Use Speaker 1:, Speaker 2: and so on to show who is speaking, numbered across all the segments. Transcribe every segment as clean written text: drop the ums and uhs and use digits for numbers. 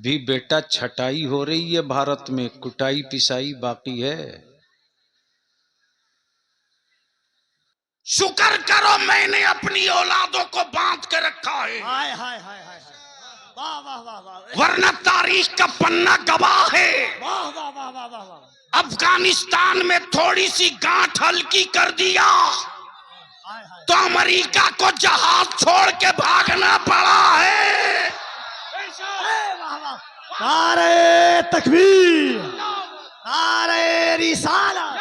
Speaker 1: अभी बेटा छटाई हो रही है भारत में, कुटाई पिसाई बाकी है।
Speaker 2: शुक्र करो मैंने अपनी औलादों को बांध के रखा है।
Speaker 3: हाय हाय हाय हाय, वाह वाह वाह वाह,
Speaker 2: वरना तारीख का पन्ना गवाह है।
Speaker 3: वाह वाह वाह वाह वाह वाह।
Speaker 2: अफगानिस्तान में थोड़ी सी गांठ हल्की कर दिया तो अमेरिका को जहाज छोड़ के भागना पड़ा है।
Speaker 3: नारे तकबीर, नारे रिसालत,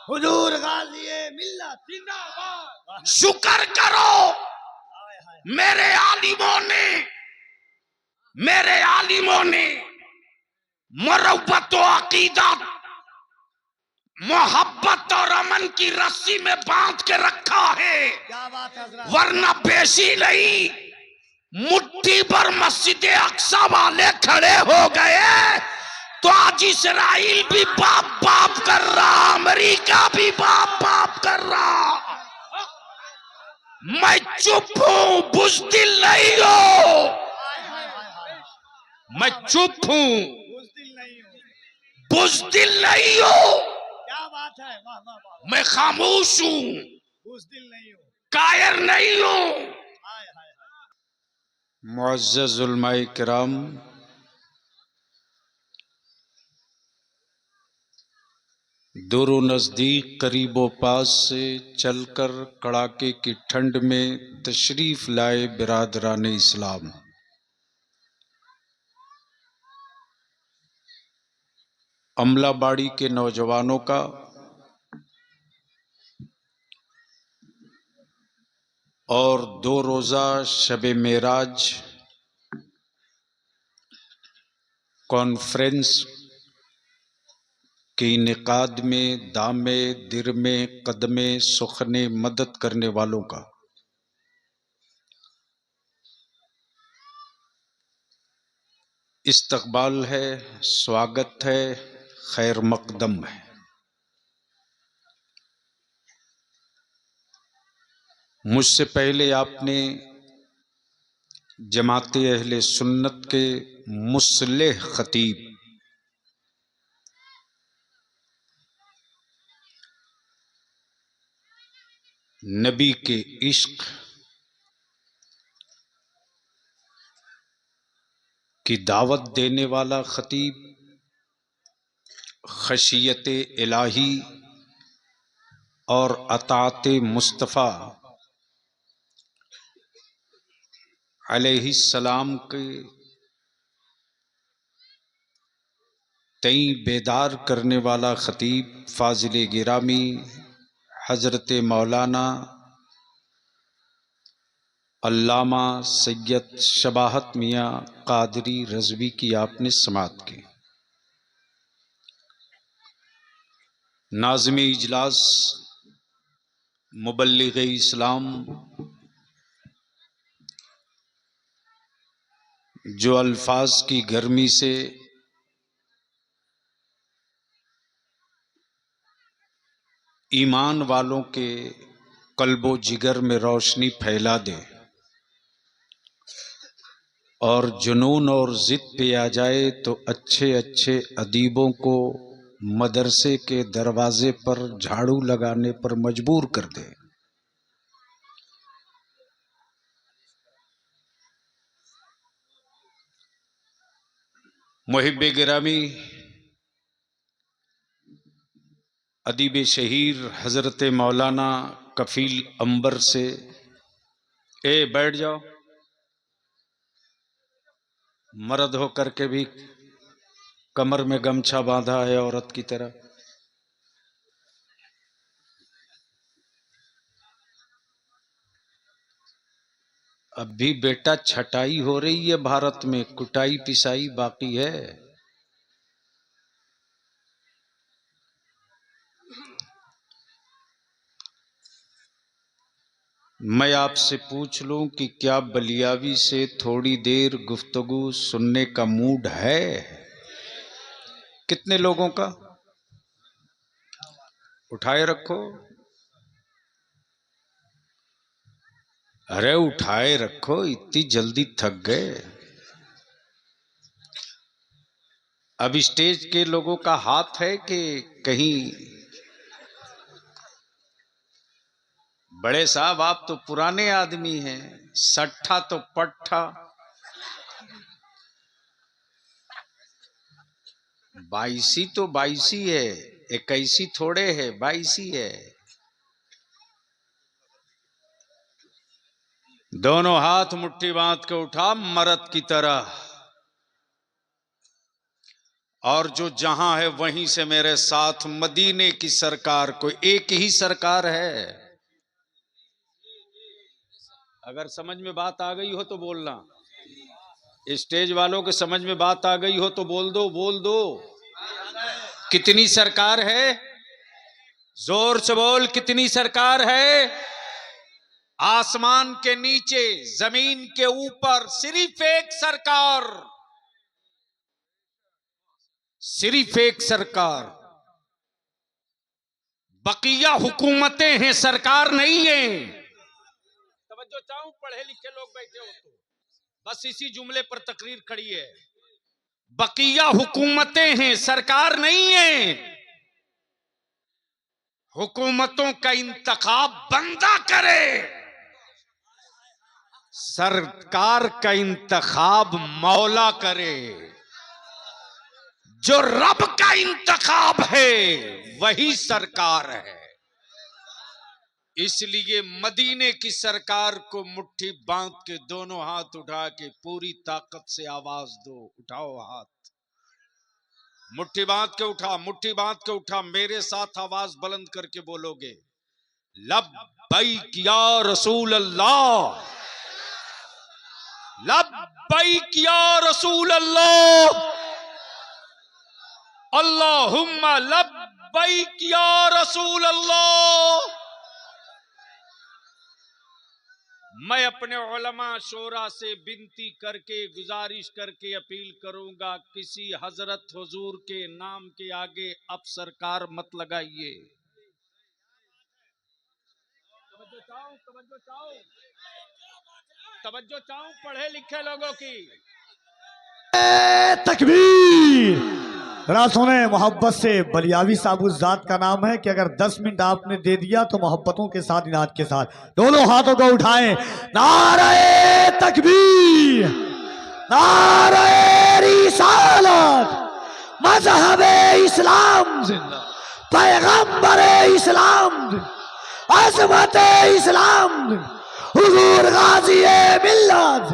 Speaker 3: हुजूर गाज़ी मिल्लत जिंदाबाद।
Speaker 2: शुक्र करो मेरे आलिमों ने मुरव्वत व अकीदत, मोहब्बत और अमन की रस्सी में बांध के रखा है।
Speaker 3: क्या बात है हज़रत।
Speaker 2: वरना बेशी नहीं, मुट्ठी भर मस्जिद अक्सा वाले खड़े हो गए तो आज इस्राइल भी बाप बाप कर रहा, अमेरिका भी बाप बाप कर रहा। मैं चुप हूं, बुज़दिल नहीं हूं। मैं चुप हूं, बुज़दिल नहीं हूं।
Speaker 3: क्या बात है, वाह वाह वाह।
Speaker 2: मैं खामोश हूं,
Speaker 3: बुज़दिल नहीं हूँ,
Speaker 2: कायर नहीं हूं।
Speaker 3: हाय हाय हाय।
Speaker 1: मुअज़्ज़ज़ उलमाए किराम, दूर व नज़दीक करीब व पास से चलकर कड़ाके की ठंड में तशरीफ लाए बिरादरान इस्लाम, अमलाबाड़ी के नौजवानों का और 2 रोज़ा शब मेराज कॉन्फ्रेंस के इनेकाद में दामे दिरमे कदमे सुखने मदद करने वालों का इस्तकबाल है, स्वागत है, खैर मकदम है। मुझसे पहले आपने जमाते अहले सुन्नत के मुस्लिह खतीब नबी के इश्क की दावत देने वाला खतीब, खशियत इलाही और अताअत मुस्तफ़ा अलैहिस्सलाम के तई बेदार करने वाला खतीब फाजिल गिरामी हजरत मौलाना अल्लामा सैयद शबाहत मियाँ कादरी रज़वी की आपने समात की। नाज़िम इजलास मुबल्लिग इस्लाम जो अल्फाज की गर्मी से ईमान वालों के कल्बो जिगर में रोशनी फैला दे और जुनून और ज़िद पे आ जाए तो अच्छे अच्छे अदीबों को मदरसे के दरवाजे पर झाड़ू लगाने पर मजबूर कर दे। मुहिब्बे गिरामी अदीब शहीर हजरत मौलाना कफील अंबर से बैठ जाओ, मर्द हो करके भी कमर में गमछा बांधा है औरत की तरह। अभी बेटा छटाई हो रही है भारत में, कुटाई पिसाई बाकी है। मैं आपसे पूछ लूं कि क्या बलियावी से थोड़ी देर गुफ्तगू सुनने का मूड है? कितने लोगों का? उठाए रखो, अरे उठाए रखो, इतनी जल्दी थक गए? अब स्टेज के लोगों का हाथ है कि कहीं? बड़े साहब आप तो पुराने आदमी हैं, सट्ठा तो पट्ठा, 22 तो 22 है, 21 थोड़े है, 22 है। दोनों हाथ मुट्ठी बांध के उठा मर्द की तरह, और जो जहां है वहीं से मेरे साथ मदीने की सरकार को। एक ही सरकार है। अगर समझ में बात आ गई हो तो बोलना, स्टेज वालों के समझ में बात आ गई हो तो बोल दो, बोल दो। कितनी सरकार है? जोर से बोल, कितनी सरकार है? आसमान के नीचे, जमीन के ऊपर सिर्फ एक सरकार, सिर्फ एक सरकार। बकिया हुकूमतें हैं, सरकार नहीं है। तवज्जो चाहूं, पढ़े लिखे लोग बैठे हो तो बस इसी जुमले पर तकरीर खड़ी है। बकिया हुकूमतें हैं, सरकार नहीं है। हुकूमतों का इंतखाब बंदा करे, सरकार का इंतखाब मौला करे। जो रब का इंतखाब है वही सरकार है। इसलिए मदीने की सरकार को मुट्ठी बांध के दोनों हाथ उठा के पूरी ताकत से आवाज दो। उठाओ हाथ, मुट्ठी बांध के उठा, मुट्ठी बांध के उठा। मेरे साथ आवाज बुलंद करके बोलोगे, लब्बैक या रसूल अल्लाह, लब्बैक या रसूल अल्लाह, अल्लाहुम्मा लब्बैक या रसूल अल्लाह। मैं अपने उलमा शोरा से विनती करके, गुजारिश करके अपील करूंगा, किसी हजरत हुजूर के नाम के आगे अब सरकार मत लगाइए। तवज्जो चाहूं पढ़े लिखे लोगों की।
Speaker 3: तकबीर। जरा सुने मोहब्बत से, बलियावी साहब उस जात का नाम है कि अगर 10 मिनट आपने दे दिया तो मोहब्बतों के साथ, इनाद के साथ दोनों हाथों को उठाएं। नारे तकबीर, नारे रिसालत, मजहबे इस्लाम जिंदा, पैगंबरे इस्लाम जिंदा, अज़मते इस्लाम जिंदा, हुजूर गाज़ी मिल्लत।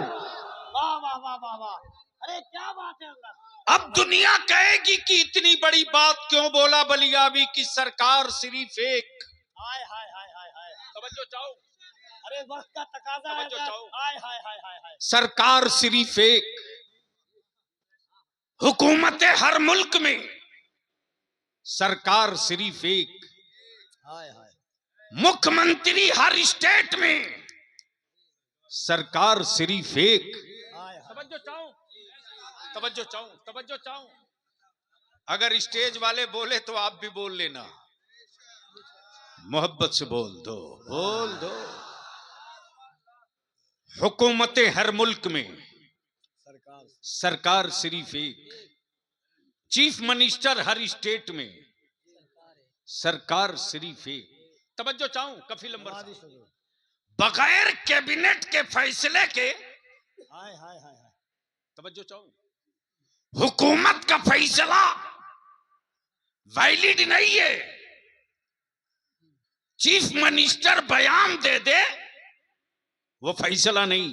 Speaker 3: वाह वाह वाह वाह वाह, अरे क्या बात है अल्लाह।
Speaker 1: अब दुनिया कहेगी कि इतनी बड़ी बात क्यों बोला बलियावी की सरकार सिर्फ एक।
Speaker 3: हाय हाय हाय हाय हाय,
Speaker 1: तवज्जो चाहो,
Speaker 3: अरे वक्त का तकाजा है।
Speaker 1: तवज्जो चाहो।
Speaker 3: हाय हाय हाय हाय हाय,
Speaker 1: सरकार सिर्फ एक। हुकूमतें हर मुल्क में, सरकार सिर्फ एक।
Speaker 3: हाय हाय,
Speaker 1: मुख्यमंत्री हर स्टेट में, सरकार सिर्फ एक।
Speaker 3: हाय हाय,
Speaker 1: तवज्जो चाहो, तवज्जो चाहूं, तवज्जो चाहूं। अगर स्टेज वाले बोले तो आप भी बोल लेना, मोहब्बत से बोल दो, बोल दो। हुकूमतें हर मुल्क में, सरकार सिर्फ एक। चीफ मिनिस्टर हर स्टेट में, सरकार सिर्फ एक। तवज्जो चाहूं, कफी लंबर बगैर कैबिनेट के फैसले के,
Speaker 3: हाय हाय हाय,
Speaker 1: तवज्जो चाहूं, हुकूमत का फैसला वैलिड नहीं है। चीफ मिनिस्टर बयान दे दे, वो फैसला नहीं,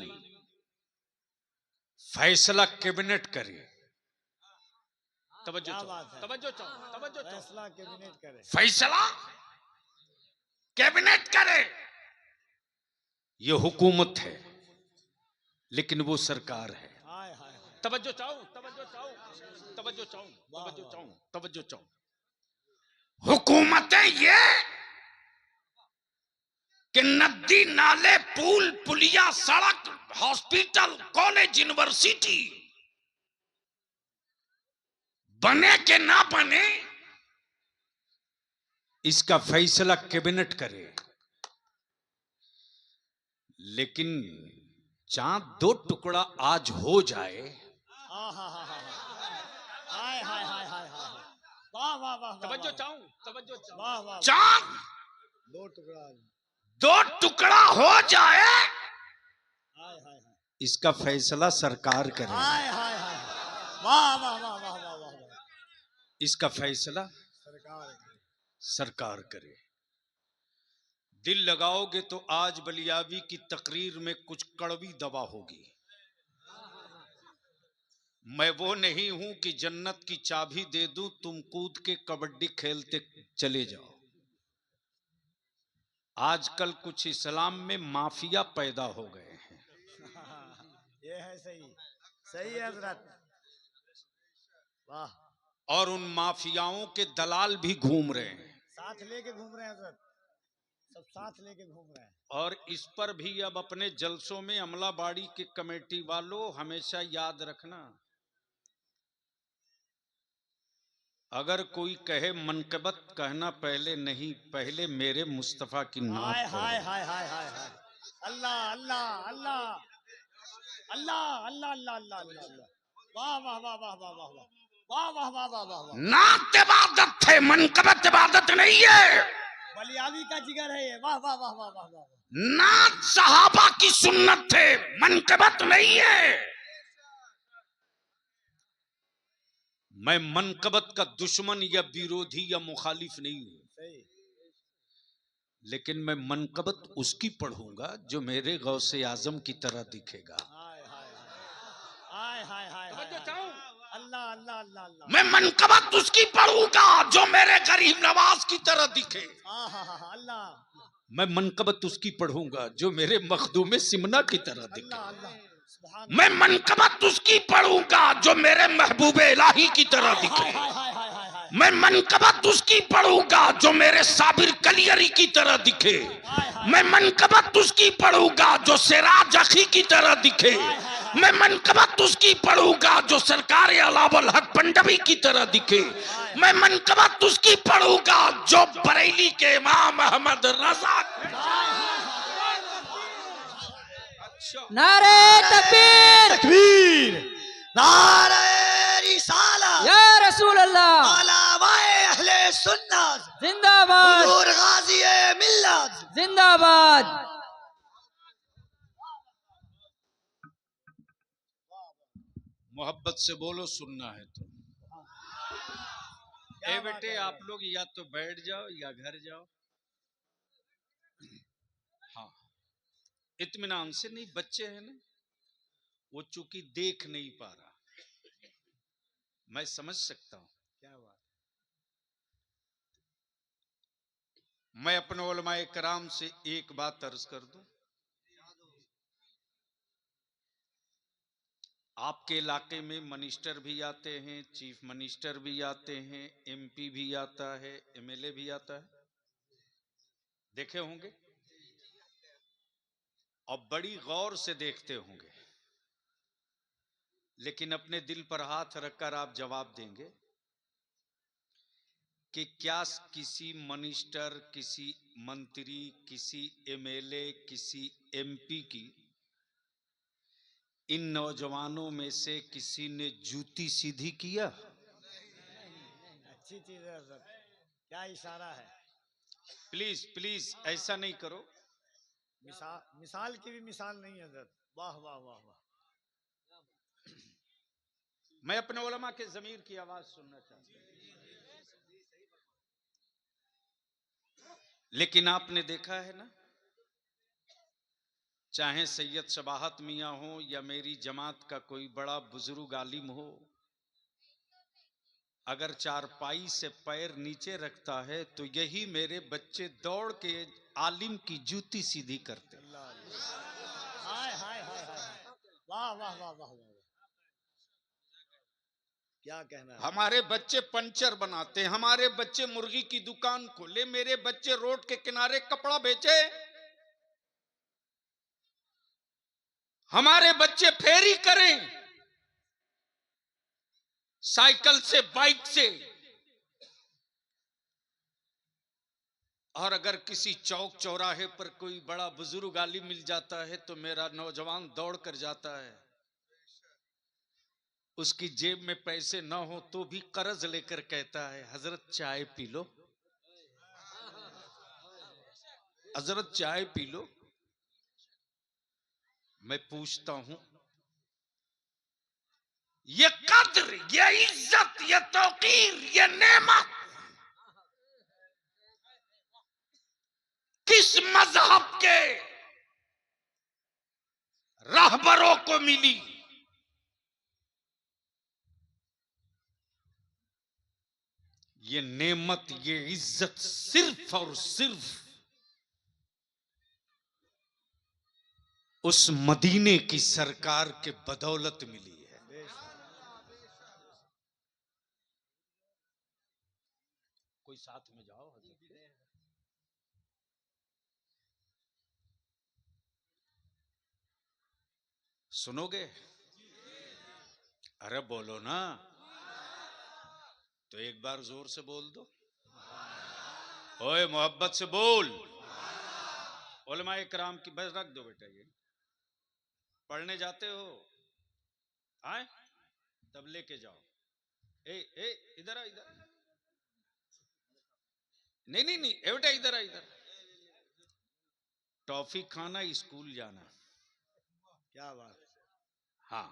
Speaker 1: फैसला कैबिनेट करे। तवज्जो चाहो, तवज्जो चाहो, तवज्जो चाहो।
Speaker 3: फैसला कैबिनेट करे,
Speaker 1: फैसला कैबिनेट करे। ये हुकूमत है लेकिन वो सरकार है।
Speaker 3: हाय हाय हाय,
Speaker 1: तवज्जो चाहो, तवज्जो चाहो, तवज्जो चाहो, तवज्जो चाहो, तवज्जो चाहो। हुकूमतें ये कि नदी नाले पुल पुलिया सड़क हॉस्पिटल कॉलेज यूनिवर्सिटी बने के ना बने, इसका फैसला कैबिनेट करे। लेकिन चांद 2 टुकड़ा आज हो जाए,
Speaker 3: हाँ हाँ हाँ हाँ, हाय हाय हाय हाय हाय, वाह वाह वाह,
Speaker 1: तवज्जो चाहूं, तवज्जो चाहूं।
Speaker 3: वाह वाह,
Speaker 2: चांद
Speaker 3: दो टुकड़ा,
Speaker 2: दो टुकड़ा हो जाए,
Speaker 3: हाय हाय हाय,
Speaker 1: इसका फैसला सरकार करे,
Speaker 3: हाय हाय हाय, वाह वाह वाह वाह वाह वाह,
Speaker 1: इसका फैसला
Speaker 3: सरकार,
Speaker 1: सरकार करे। दिल लगाओगे तो आज बलियावी की तकरीर में कुछ कड़वी दवा होगी। मैं वो नहीं हूं कि जन्नत की चाबी दे दूं, तुम कूद के कबड्डी खेलते चले जाओ। आजकल कुछ इस्लाम में माफिया पैदा हो गए हैं,
Speaker 3: ये है सही, सही है हजरत, वाह,
Speaker 1: और उन माफियाओं के दलाल भी घूम रहे हैं,
Speaker 3: साथ लेके घूम रहे हैं हजरत, सब साथ लेके घूम रहे हैं।
Speaker 1: और इस पर भी अब अपने जलसों में अमलाबाड़ी के कमेटी वालों हमेशा याद रखना, अगर कोई कहे मनकबत कहना पहले नहीं, पहले मेरे मुस्तफा की नात
Speaker 3: हाय हाय
Speaker 1: पढ़ो।
Speaker 3: हाय हाय हाय हाय, अल्लाह अल्लाह अल्लाह अल्लाह अल्लाह अल्लाह अल्लाह अल्लाह, वाह वाह वाह वाह वाह वाह वाह वाह वाह वाह वाह वाह,
Speaker 2: नात इबादत है, मनकबत इबादत नहीं है।
Speaker 3: बलियावी का जिगर है ये, वाह वाह वाह वाह वाह वाह,
Speaker 2: नात सहाबा की सुन्नत है, मनकबत नहीं है।
Speaker 1: मैं मनकबत का दुश्मन या विरोधी या मुखालिफ नहीं हूं,
Speaker 3: सही,
Speaker 1: लेकिन मैं मनकबत उसकी पढ़ूंगा जो मेरे गौसे आजम की तरह दिखेगा।
Speaker 3: हाय हाय हाय हाय हाय हाय, अल्लाह अल्लाह अल्लाह अल्लाह,
Speaker 2: मैं मनकबत उसकी पढ़ूंगा जो मेरे गरीब नवाज की तरह दिखे।
Speaker 3: हाँ हाँ हाँ, अल्लाह
Speaker 1: मैं मनकबत उसकी पढ़ूंगा जो मेरे मखदूम सिमना की तरह दिखे।
Speaker 3: अल्लाह अल्लाह, सुभान
Speaker 2: मैं मनकबत उसकी पढ़ूंगा जो मेरे महबूब इलाही की तरह दिखे।
Speaker 3: हाय हाय हाय हाय हाय हाय,
Speaker 2: मैं मनकबत उसकी पढ़ूंगा जो मेरे साबिर कलियरी की तरह दिखे। मैं मनकबत उसकी पढ़ूंगा जो सिराज अखी की तरह दिखे। मैं मनकबत उसकी पढ़ूंगा जो सरकार अलावल हक पंडवी की तरह दिखे। मैं मनकबत उसकी पढ़ूंगा जो बरेली के इमाम अहमद रजा।
Speaker 4: नारे तकबीर,
Speaker 3: तकबीर, नारे रिसालत,
Speaker 4: या रसूल अल्लाह,
Speaker 3: अलामाए अहले सुन्नत,
Speaker 4: जिंदाबाद,
Speaker 3: हुजूर गाज़ी-ए मिल्लत,
Speaker 4: जिंदाबाद।
Speaker 1: मोहब्बत से बोलो, सुनना है तो। ए बेटे, आप लोग या तो बैठ जाओ या घर जाओ। हाँ, इत्मीनान से, नहीं बच्चे हैं ना, वो चूंकि देख नहीं पा रहा, मैं समझ सकता हूं। क्या बात, मैं अपने उलमाए कराम से एक बात अर्ज कर दूं, आपके इलाके में मिनिस्टर भी आते हैं, चीफ मिनिस्टर भी आते हैं, एमपी भी आता है, एमएलए भी आता है, देखे होंगे, और बड़ी गौर से देखते होंगे। लेकिन अपने दिल पर हाथ रखकर आप जवाब देंगे कि क्या किसी मिनिस्टर, किसी मंत्री, किसी एमएलए, किसी एमपी की इन नौजवानों में से किसी ने जूती सीधी किया?
Speaker 3: अच्छी चीज है सर, क्या इशारा है,
Speaker 1: प्लीज प्लीज ऐसा नहीं करो।
Speaker 3: मिसाल, मिसाल की भी मिसाल नहीं है सर, वाह वाह वाह वाह,
Speaker 1: मैं अपने उलमा के ज़मीर की आवाज सुनना चाहता हूं। लेकिन आपने देखा है ना, चाहे सैयद शबाहत मियां हो या मेरी जमात का कोई बड़ा बुजुर्ग आलिम हो, अगर चारपाई से पैर नीचे रखता है तो यही मेरे बच्चे दौड़ के आलिम की जूती सीधी करते हैं।
Speaker 3: हाय हाय हाय हाय, वाह वाह वाह वाह वाह, क्या कहना है,
Speaker 1: हमारे बच्चे पंचर बनाते हैं, हमारे बच्चे मुर्गी की दुकान खोले, मेरे बच्चे रोड के किनारे कपड़ा बेचे, हमारे बच्चे फेरी करें, साइकिल से, बाइक से। और अगर किसी चौक चौराहे पर कोई बड़ा बुजुर्ग आलिम मिल जाता है तो मेरा नौजवान दौड़ कर जाता है, उसकी जेब में पैसे ना हो तो भी कर्ज लेकर कहता है हजरत चाय पी लो, हजरत चाय पी लो। मैं पूछता हूं,
Speaker 2: ये कद्र, ये इज्जत, ये तौकीर, ये नेमत किस मजहब के रहबरों को मिली?
Speaker 1: ये नेमत, ये इज्जत सिर्फ और सिर्फ उस मदीने की सरकार के बदौलत मिली है। कोई साथ में जाओ, सुनोगे? अरे बोलो ना, तो एक बार जोर से बोल दो, ओए मोहब्बत से बोल। उलमा इकराम की, बस रख दो बेटा, ये पढ़ने जाते हो आए तब लेके जाओ। ए इधर आ, इधर नहीं नहीं नहीं, बेटा इधर आ, इधर। टॉफी खाना, स्कूल जाना।
Speaker 3: क्या बात।
Speaker 1: हाँ,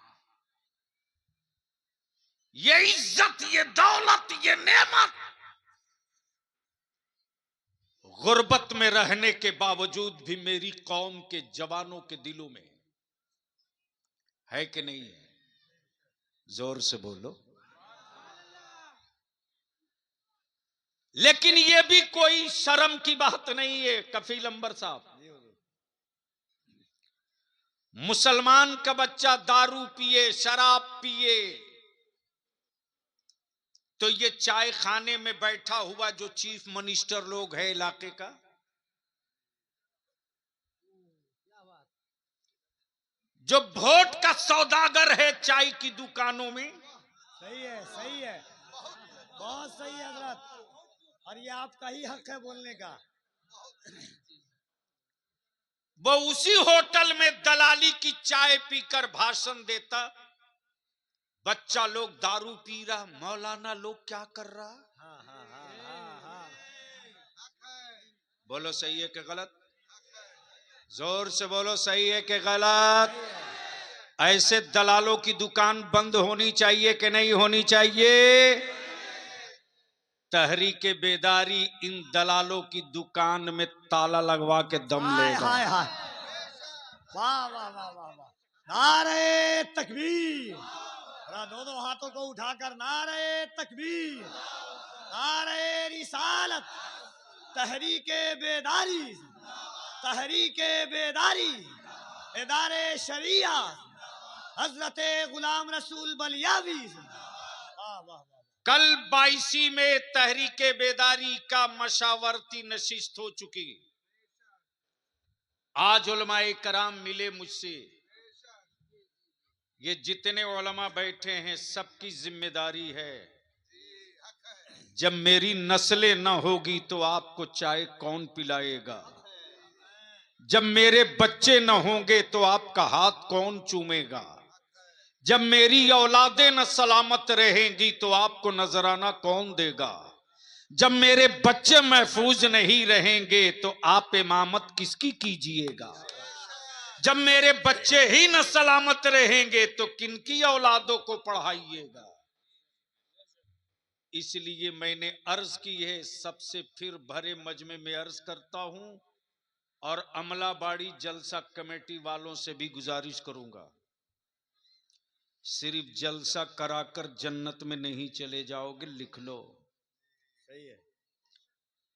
Speaker 2: ये इज्जत, ये दौलत, ये नेमत
Speaker 1: गुर्बत में रहने के बावजूद भी मेरी कौम के जवानों के दिलों में है कि नहीं है? जोर से बोलो। लेकिन यह भी कोई शर्म की बात नहीं है कफील अंबर साहब। मुसलमान का बच्चा दारू पिए, शराब पिए, तो ये चाय खाने में बैठा हुआ जो चीफ मिनिस्टर लोग है इलाके का, जो वोट का सौदागर है चाय की दुकानों में,
Speaker 3: सही है, सही है, बहुत सही है हजरत, और ये आपका ही हक है बोलने का।
Speaker 1: वो उसी होटल में दलाली की चाय पीकर भाषण देता। बच्चा लोग दारू पी रहा, मौलाना लोग क्या कर रहा।
Speaker 3: हाँ हाँ हाँ हाँ हाँ।
Speaker 1: बोलो सही है कि गलत? जोर से बोलो, सही है कि गलत? ऐसे दलालों की दुकान बंद होनी चाहिए कि नहीं होनी चाहिए? तहरीके बेदारी इन दलालों की दुकान में ताला लगवा के दम
Speaker 3: हाय
Speaker 1: लेगा।
Speaker 3: हाय हाय, वाह वाह वाह वाह वाह, नारे तकबीर, दोनों हाथों को उठाकर नारे तकबीर, नारे रिसालत, तहरीके बेदारी, तहरीके बेदारी, इदारे शरिया, हजरत गुलाम रसूल बलियावी। वाह वाह वाह।
Speaker 1: कल 22 में तहरीके बेदारी का मशावरती नशिस्त हो चुकी। आज उलमाए कराम मिले मुझसे, ये जितने उलमा बैठे हैं सबकी जिम्मेदारी है, जब मेरी नस्लें न होगी तो आपको चाय कौन पिलाएगा? जब मेरे बच्चे न होंगे तो आपका हाथ कौन चूमेगा? जब मेरी औलादें न सलामत रहेंगी तो आपको नजराना कौन देगा? जब मेरे बच्चे महफूज नहीं रहेंगे तो आप इमामत किसकी कीजिएगा? जब मेरे बच्चे ही न सलामत रहेंगे तो किनकी औलादों को पढ़ाइएगा? इसलिए मैंने अर्ज की है, सबसे फिर भरे मजमे में अर्ज करता हूं, और अमलाबाड़ी जलसा कमेटी वालों से भी गुजारिश करूंगा, सिर्फ जलसा कराकर जन्नत में नहीं चले जाओगे, लिख लो।
Speaker 3: सही है।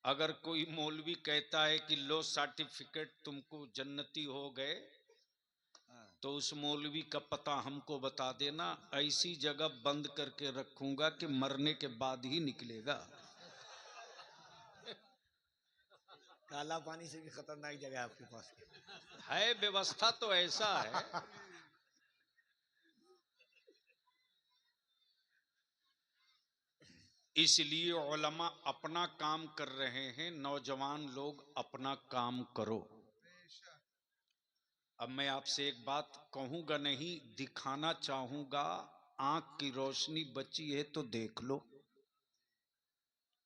Speaker 1: अगर कोई मौलवी कहता है कि लो सर्टिफिकेट तुमको जन्नती हो गए, तो उस मौलवी का पता हमको बता देना, ऐसी जगह बंद करके रखूंगा कि मरने के बाद ही निकलेगा।
Speaker 3: काला पानी से भी खतरनाक जगह आपके पास
Speaker 1: है, व्यवस्था तो ऐसा है। इसलिए उलमा अपना काम कर रहे हैं, नौजवान लोग अपना काम करो। अब मैं आपसे एक बात कहूंगा नहीं, दिखाना चाहूंगा आंख की रोशनी बची है तो देख लो।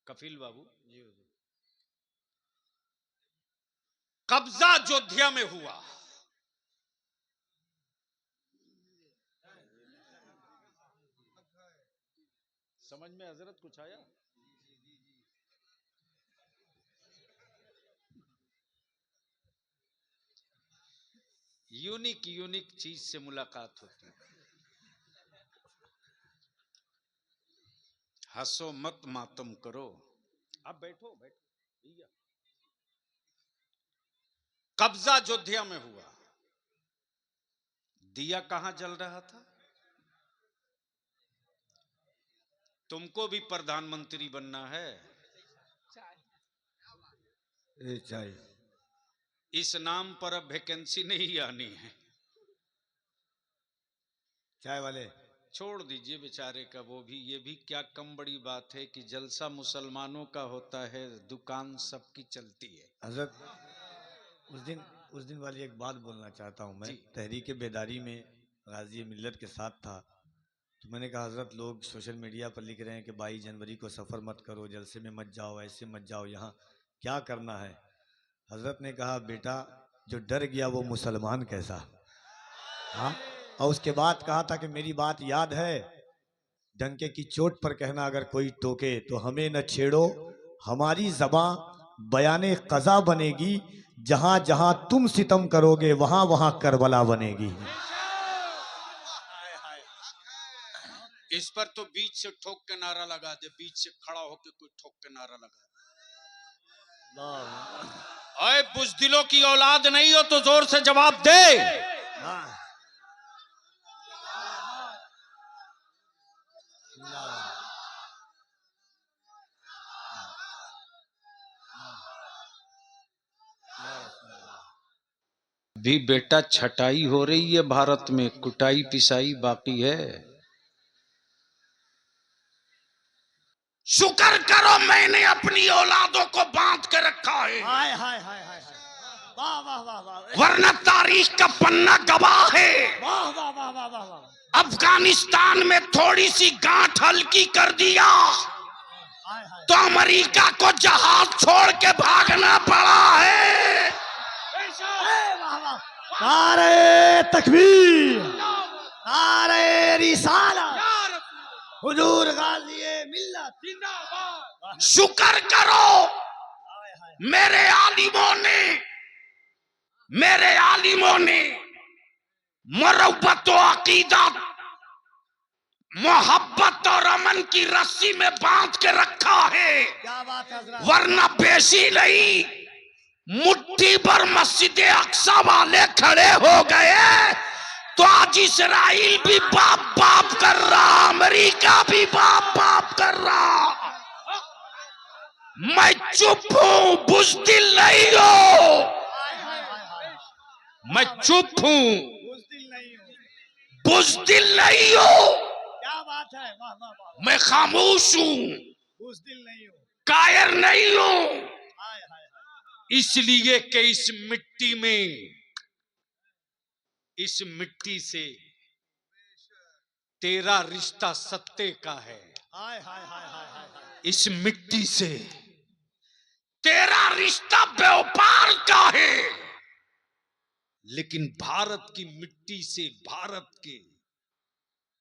Speaker 1: कफील बाबू जी, कब्जा अयोध्या में हुआ। समझ में हजरत कुछ आया? यूनिक यूनिक चीज से मुलाकात होती है। हंसो मत मातम करो। अब बैठो बैठो भैया। कब्जा अयोध्या में हुआ। दिया कहां जल रहा था? तुमको भी प्रधानमंत्री बनना है?
Speaker 3: चाय
Speaker 1: इस नाम पर अब वैकेंसी नहीं आनी है।
Speaker 3: चाय वाले
Speaker 1: छोड़ दीजिए बेचारे का वो भी। ये भी क्या कम बड़ी बात है कि जलसा मुसलमानों का होता है, दुकान सबकी चलती है।
Speaker 3: हजरत उस दिन वाली एक बात बोलना चाहता हूँ मैं।
Speaker 1: जी।
Speaker 3: तहरीक बेदारी में गाजी मिल्लत के साथ था, तो मैंने कहा हजरत लोग सोशल मीडिया पर लिख रहे हैं कि 22 जनवरी को सफ़र मत करो, जलसे में मत जाओ, ऐसे मत जाओ, यहाँ क्या करना है। हजरत ने कहा बेटा जो डर गया वो मुसलमान कैसा। हाँ, और उसके बाद कहा था कि मेरी बात याद है, डंके की चोट पर कहना अगर कोई टोके तो हमें न छेड़ो, हमारी ज़बां बयाने क़ज़ा बनेगी, जहां जहां तुम सितम करोगे वहां वहां करबला बनेगी।
Speaker 1: इस पर तो बीच से ठोक के नारा लगा दे, बीच से खड़ा होके कोई ठोक के नारा लगा दे। अरे बुज़दिलों की औलाद नहीं हो तो जोर से जवाब दे। भी बेटा छटाई हो रही है भारत में, कुटाई पिसाई बाकी है।
Speaker 2: शुक्र करो मैंने अपनी औलादों को बांध के रखा है,
Speaker 3: हाय हाय हाय हाय, वाह वाह वाह वाह,
Speaker 2: वरना तारीख का पन्ना गवाह है।
Speaker 3: वाह वाह वाह वाह वाह वाह,
Speaker 2: अफगानिस्तान में थोड़ी सी गांठ हल्की कर दिया तो अमेरिका को जहाज छोड़ के भागना पड़ा है।
Speaker 3: नारे तकबीर, नारे रिसालत, हुजूर गाज़ी मिल्लत जिंदाबाद।
Speaker 2: शुक्र करो मेरे आलिमों ने मुरब्बत व अकीदत, मोहब्बत और अमन की रस्सी में बांध के रखा है,
Speaker 3: क्या बात है,
Speaker 2: वरना बेशी नहीं मुट्ठी भर मस्जिद अक्सा वाले खड़े हो गए तो आज इस्राइल भी बाप बाप कर रहा, अमेरिका भी बाप बाप कर रहा। मैं चुप हूं, बुज़दिल नहीं हो।
Speaker 1: मैं चुप हूं,
Speaker 2: बुज़दिल नहीं हो।
Speaker 3: क्या बात है, वाह वाह वाह,
Speaker 2: मैं खामोश हूं,
Speaker 3: बुज़दिल नहीं हो,
Speaker 2: कायर नहीं हूं,
Speaker 3: हाय हाय हाय,
Speaker 1: इसलिए कि इस मिट्टी में, इस मिट्टी से तेरा रिश्ता सत्य का है।
Speaker 3: हाय हाय हाय हाय हाय,
Speaker 1: इस मिट्टी से
Speaker 2: तेरा रिश्ता व्यापार का है,
Speaker 1: लेकिन भारत की मिट्टी से भारत के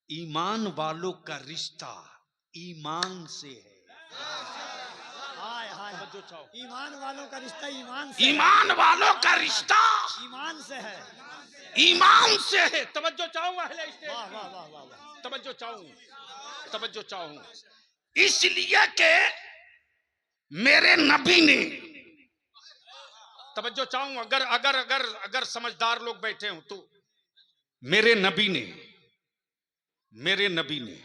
Speaker 1: ईमान वालों का रिश्ता ईमान से है।
Speaker 3: हाय हाय, ईमान वालों का रिश्ता ईमान से,
Speaker 2: ईमान वालों का रिश्ता
Speaker 3: ईमान से है,
Speaker 2: ईमान से है।
Speaker 1: तवज्जो चाहूंगा अहले स्टेज,
Speaker 3: वाह वाह वाह वाह वाह,
Speaker 1: तवज्जो चाहूं।
Speaker 2: इसलिए कि मेरे नबी ने,
Speaker 1: तवज्जो चाहूं, अगर अगर अगर अगर समझदार लोग बैठे हो तो मेरे नबी ने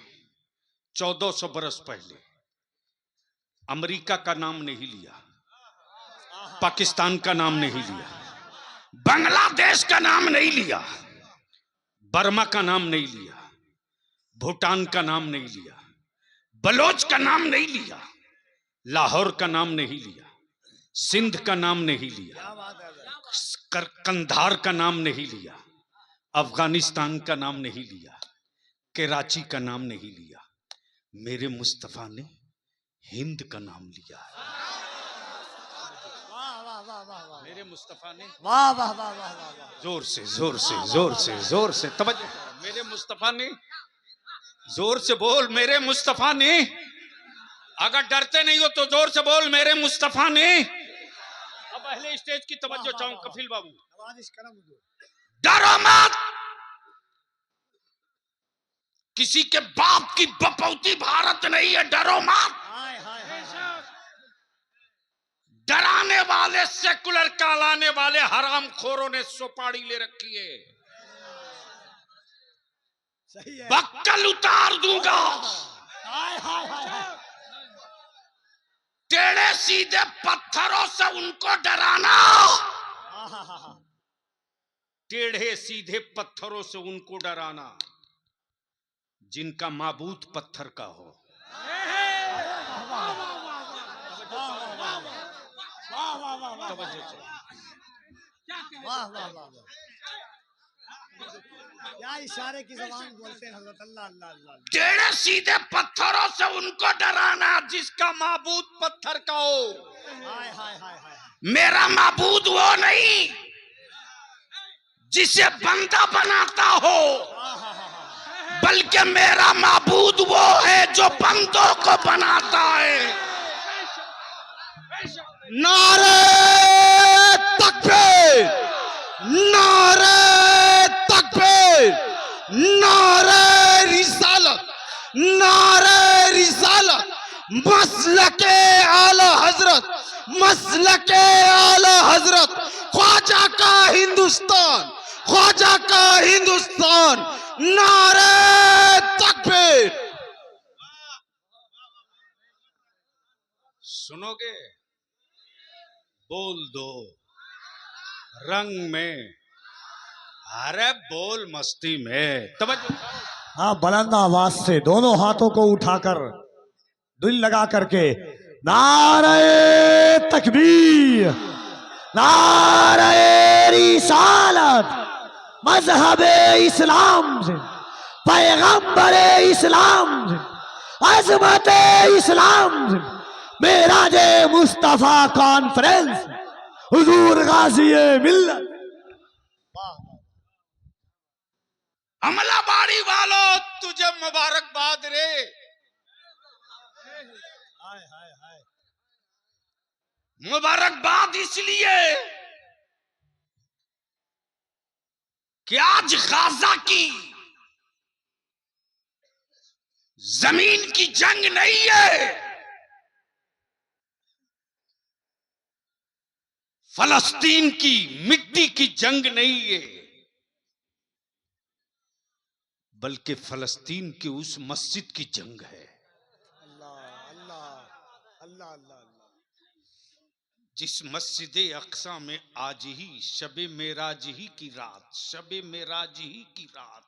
Speaker 1: 1400 बरस पहले अमेरिका का नाम नहीं लिया, पाकिस्तान का नाम नहीं लिया,
Speaker 2: बांग्लादेश का नाम नहीं लिया,
Speaker 1: बर्मा का नाम नहीं लिया, भूटान का नाम नहीं लिया,
Speaker 2: बलोच का नाम नहीं लिया,
Speaker 1: लाहौर का नाम नहीं लिया, सिंध का नाम नहीं लिया, कंधार का नाम नहीं लिया, अफगानिस्तान का नाम नहीं लिया, कराची का नाम नहीं लिया, मेरे मुस्तफा ने हिंद का नाम लिया है।
Speaker 3: वाह वाह वाह वाह वाह
Speaker 1: मेरे मुस्तफा ने
Speaker 3: वाह वाह वाह वाह वाह वाह।
Speaker 1: जोर से जोर से जोर से जोर से तवज्जो, मेरे मुस्तफा ने, जोर से बोल मेरे मुस्तफा ने, अगर डरते नहीं हो तो जोर से बोल मेरे मुस्तफा ने। अब पहले स्टेज की तवज्जो चाहूं कफील बाबू।
Speaker 3: नवाजिश करम हुजूर।
Speaker 2: डरो मत, किसी के बाप की बपौती भारत नहीं है, डरो मत।
Speaker 3: हाय हाय हाय हाय।
Speaker 2: डराने वाले
Speaker 1: सेकुलर कहलाने वाले हराम खोरों ने सुपाड़ी ले रखी है।
Speaker 3: सही है।
Speaker 2: बक्कल उतार दूंगा,
Speaker 3: हाय हाय हाय हाय।
Speaker 2: टेढ़े सीधे पत्थरों से उनको डराना,
Speaker 3: आहा।
Speaker 1: टेढ़े सीधे पत्थरों से उनको डराना जिनका माबूद पत्थर का हो। तवज्जो चाहिए।
Speaker 3: वाह वाह वाह वाह। क्या इशारे की जबान बोलते हैं हजरत। अल्लाह अल्लाह अल्लाह।
Speaker 2: टेढ़े सीधे पत्थरों से उनको डराना,
Speaker 1: जिसका माबूद पत्थर का हो।
Speaker 3: हाय हाय हाय हाय।
Speaker 2: मेरा माबूद वो नहीं जिसे बंदा बनाता हो, बल्कि मेरा माबूद वो है जो बंदों को बनाता है।
Speaker 5: नारे तकबीर, नारे तकबीर, नारे रिसालत, नारे रिसालत, मसलके आला हजरत, मसलके आला हजरत, ख्वाजा का हिंदुस्तान, ख्वाजा का हिंदुस्तान, नारे तकबीर।
Speaker 1: सुनोगे? बोल दो रंग में, अरे बोल मस्ती में। तवज्जो।
Speaker 3: हाँ, बुलंद आवाज से दोनों हाथों को उठाकर दिल लगा करके नारे तकबीर, नारे रिसालत, मजहबे इस्लाम से, पैगंबरे इस्लाम से, अजमते इस्लाम से, मेराजे मुस्तफा कॉन्फ्रेंस, हुजूर गाजी मिल्लत।
Speaker 2: अमलाबाड़ी वालों,
Speaker 1: तुझे मुबारकबाद रे।
Speaker 2: मुबारकबाद इसलिए कि आज गाजा की जमीन की जंग नहीं है,
Speaker 1: फलस्तीन की मिट्टी की जंग नहीं है, बल्कि फलस्तीन की उस मस्जिद की जंग है।
Speaker 3: अल्लाह अल्लाह अल्लाह अल्लाह।
Speaker 1: जिस मस्जिद अक्सा में आज ही शबे मेराज ही की रात, शबे मेराज ही की रात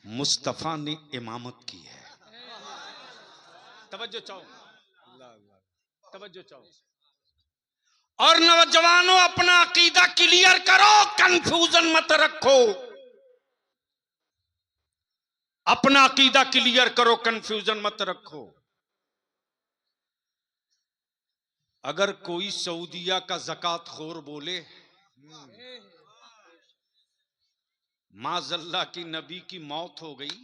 Speaker 1: मुस्तफा ने इमामत की है। तवज्जो चाहो, तवज्जो चाहो। और नौजवानों, अपना अकीदा क्लियर करो, कंफ्यूजन मत रखो। अपना अकीदा क्लियर करो, कंफ्यूजन मत रखो। अगर कोई सऊदिया का ज़कात खोर बोले माज़ल्ला की नबी की मौत हो गई,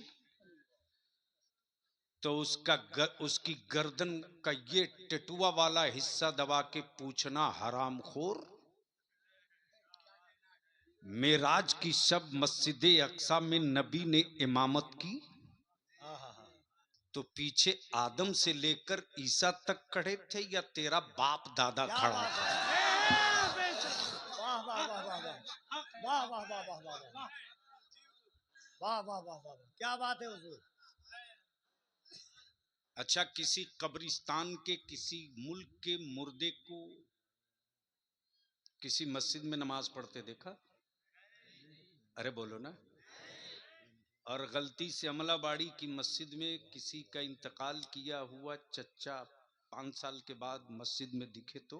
Speaker 1: तो उसकी गर्दन का ये टेटुआ वाला हिस्सा दबा के पूछना, हराम खोर, मेराज की शब मस्जिद अक्सा में नबी ने इमामत की तो पीछे आदम से लेकर ईसा तक खड़े थे या तेरा बाप दादा खड़ा था?
Speaker 3: वाह वाह वाह वाह वाह वाह वाह वाह वाह वाह वाह वाह वाह वाह, क्या बात है हुजूर।
Speaker 1: अच्छा, किसी कब्रिस्तान के किसी मुल्क के मुर्दे को किसी मस्जिद में नमाज पढ़ते देखा? अरे बोलो ना। और गलती से अमलाबाड़ी की मस्जिद में किसी का इंतकाल किया हुआ चच्चा 5 साल के बाद मस्जिद में दिखे तो?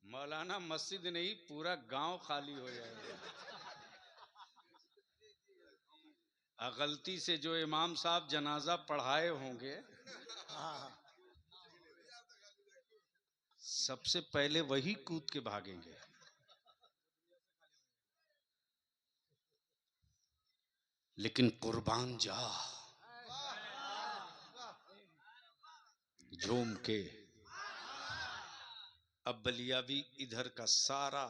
Speaker 1: मौलाना मस्जिद नहीं पूरा गांव खाली हो जाएगा। गलती से जो इमाम साहब जनाजा पढ़ाए होंगे सबसे पहले वही कूद के भागेंगे। लेकिन कुर्बान जा झूम के। अब बलियावी इधर का सारा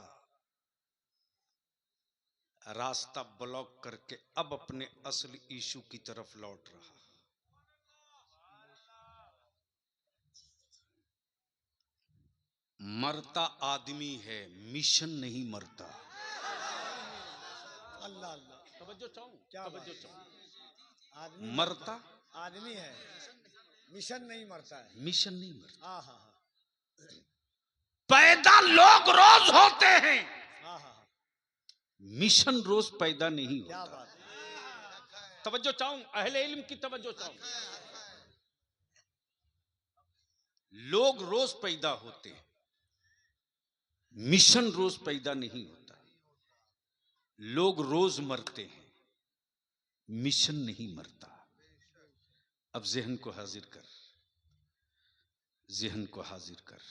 Speaker 1: रास्ता ब्लॉक करके अब अपने असली इशू की तरफ लौट रहा। मरता आदमी है, मिशन नहीं मरता।
Speaker 3: अल्लाह अल्लाह,
Speaker 1: तवज्जो चाहूं,
Speaker 3: क्या
Speaker 1: तवज्जो
Speaker 3: बात
Speaker 1: चाहूं।
Speaker 3: आदमी
Speaker 1: मरता
Speaker 3: आदमी है, मिशन नहीं मरता है।
Speaker 1: मिशन नहीं मरता।
Speaker 3: हाँ हाँ हाँ
Speaker 2: पैदा लोग रोज होते हैं,
Speaker 3: हाँ हाँ,
Speaker 1: मिशन रोज पैदा नहीं
Speaker 3: क्या
Speaker 1: होता।
Speaker 3: बात है।
Speaker 1: तवज्जो चाहूं, अहले इल्म की तवज्जो चाहूं। लोग रोज पैदा होते हैं, मिशन रोज पैदा नहीं होता। लोग रोज मरते हैं, मिशन नहीं मरता। अब जहन को हाजिर कर, जहन को हाजिर कर।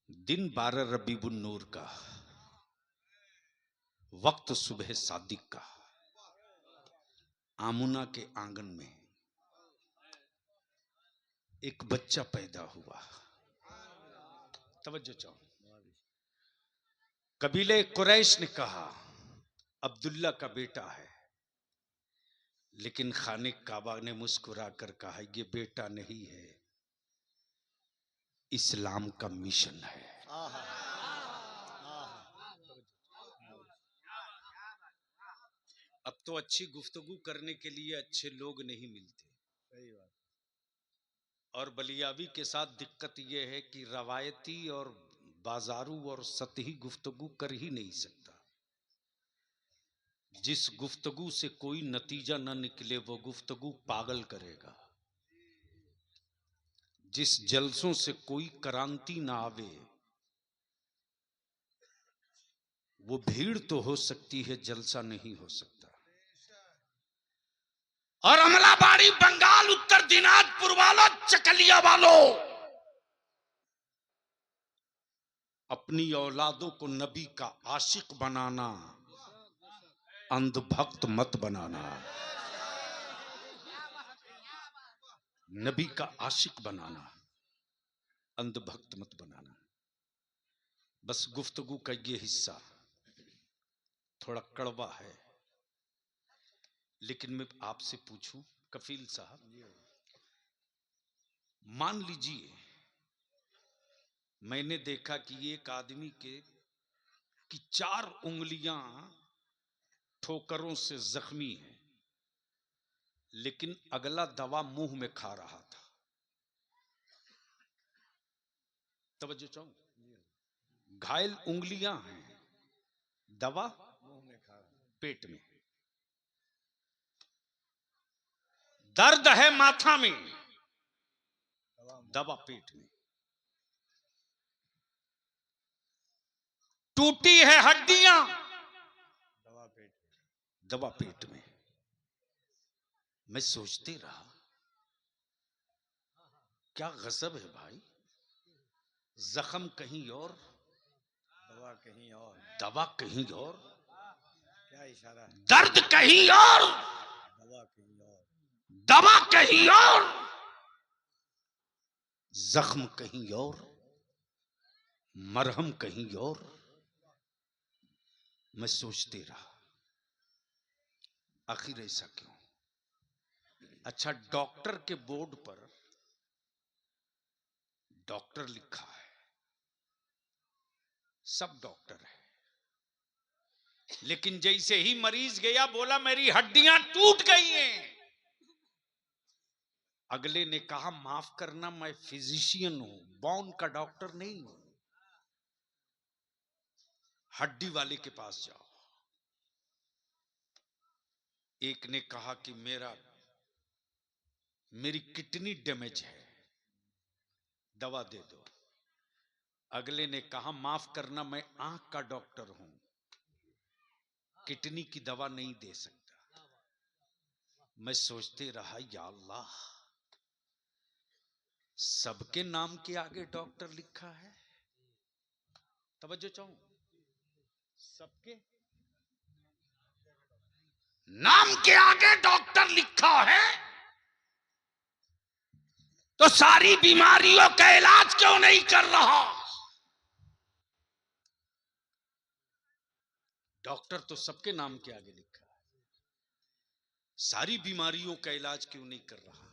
Speaker 1: दिन 12 रबीउन नूर का, वक्त सुबह सादिक का, आमुना के आंगन में एक बच्चा पैदा हुआ। तवज्जो चाहो। कबीले कुरैश ने कहा अब्दुल्ला का बेटा है, लेकिन खाने काबा ने मुस्कुरा कर कहा ये बेटा नहीं है, इस्लाम का मिशन है। अब तो अच्छी गुफ्तगू करने के लिए अच्छे लोग नहीं मिलते।
Speaker 3: सही बात।
Speaker 1: और बलियावी के साथ दिक्कत यह है कि रवायती और बाजारू और सतही गुफ्तगू कर ही नहीं सकता। जिस गुफ्तगू से कोई नतीजा न निकले वो गुफ्तगू पागल करेगा। जिस जलसों से कोई क्रांति ना आवे वो भीड़ तो हो सकती है, जलसा नहीं हो सकता।
Speaker 2: और अमलाबाड़ी बंगाल, उत्तर दिनाजपुर वालों, चकलिया वालों,
Speaker 1: अपनी औलादों को नबी का आशिक बनाना, अंधभक्त मत बनाना। नबी का आशिक बनाना, अंधभक्त मत बनाना। बस गुफ्तगू का ये हिस्सा थोड़ा कड़वा है, लेकिन मैं आपसे पूछूं कफील साहब, मान लीजिए मैंने देखा कि एक आदमी की 4 उंगलियां ठोकरों से जख्मी है, लेकिन अगला दवा मुंह में खा रहा था। तवज्जो चाहूं, घायल उंगलियां हैं, दवा
Speaker 3: मुंह में खा रहा।
Speaker 1: पेट में, दर्द है माथा में, दवा पेट में, टूटी है हड्डियां,
Speaker 3: दवा पेट में।
Speaker 1: दवा पेट में। मैं सोचते रहा क्या गजब है भाई, जख्म कहीं और,
Speaker 3: दवा कहीं और,
Speaker 1: दवा कहीं और,
Speaker 3: क्या इशारा है।
Speaker 2: दर्द कहीं और,
Speaker 3: दवा कहीं और,
Speaker 2: दवा कहीं और,
Speaker 1: जख्म कहीं और, मरहम कहीं और। मैं सोचते रहा आखिर ऐसा क्यों। अच्छा, डॉक्टर के बोर्ड पर डॉक्टर लिखा है, सब डॉक्टर है, लेकिन जैसे ही मरीज गया बोला मेरी हड्डियां टूट गई हैं, अगले ने कहा माफ करना मैं फिजिशियन हूं, बोन का डॉक्टर नहीं हूं, हड्डी वाले के पास जाओ। एक ने कहा कि मेरी किडनी डैमेज है, दवा दे दो। अगले ने कहा माफ करना, मैं आंख का डॉक्टर हूं, किडनी की दवा नहीं दे सकता। मैं सोचते रहा, या अल्लाह, सबके नाम के आगे डॉक्टर लिखा है। तवज्जो चाहूं, सबके
Speaker 2: नाम के आगे डॉक्टर लिखा है तो सारी बीमारियों का इलाज क्यों नहीं कर रहा?
Speaker 1: डॉक्टर तो सबके नाम के आगे लिखा है, सारी बीमारियों का इलाज क्यों नहीं कर रहा?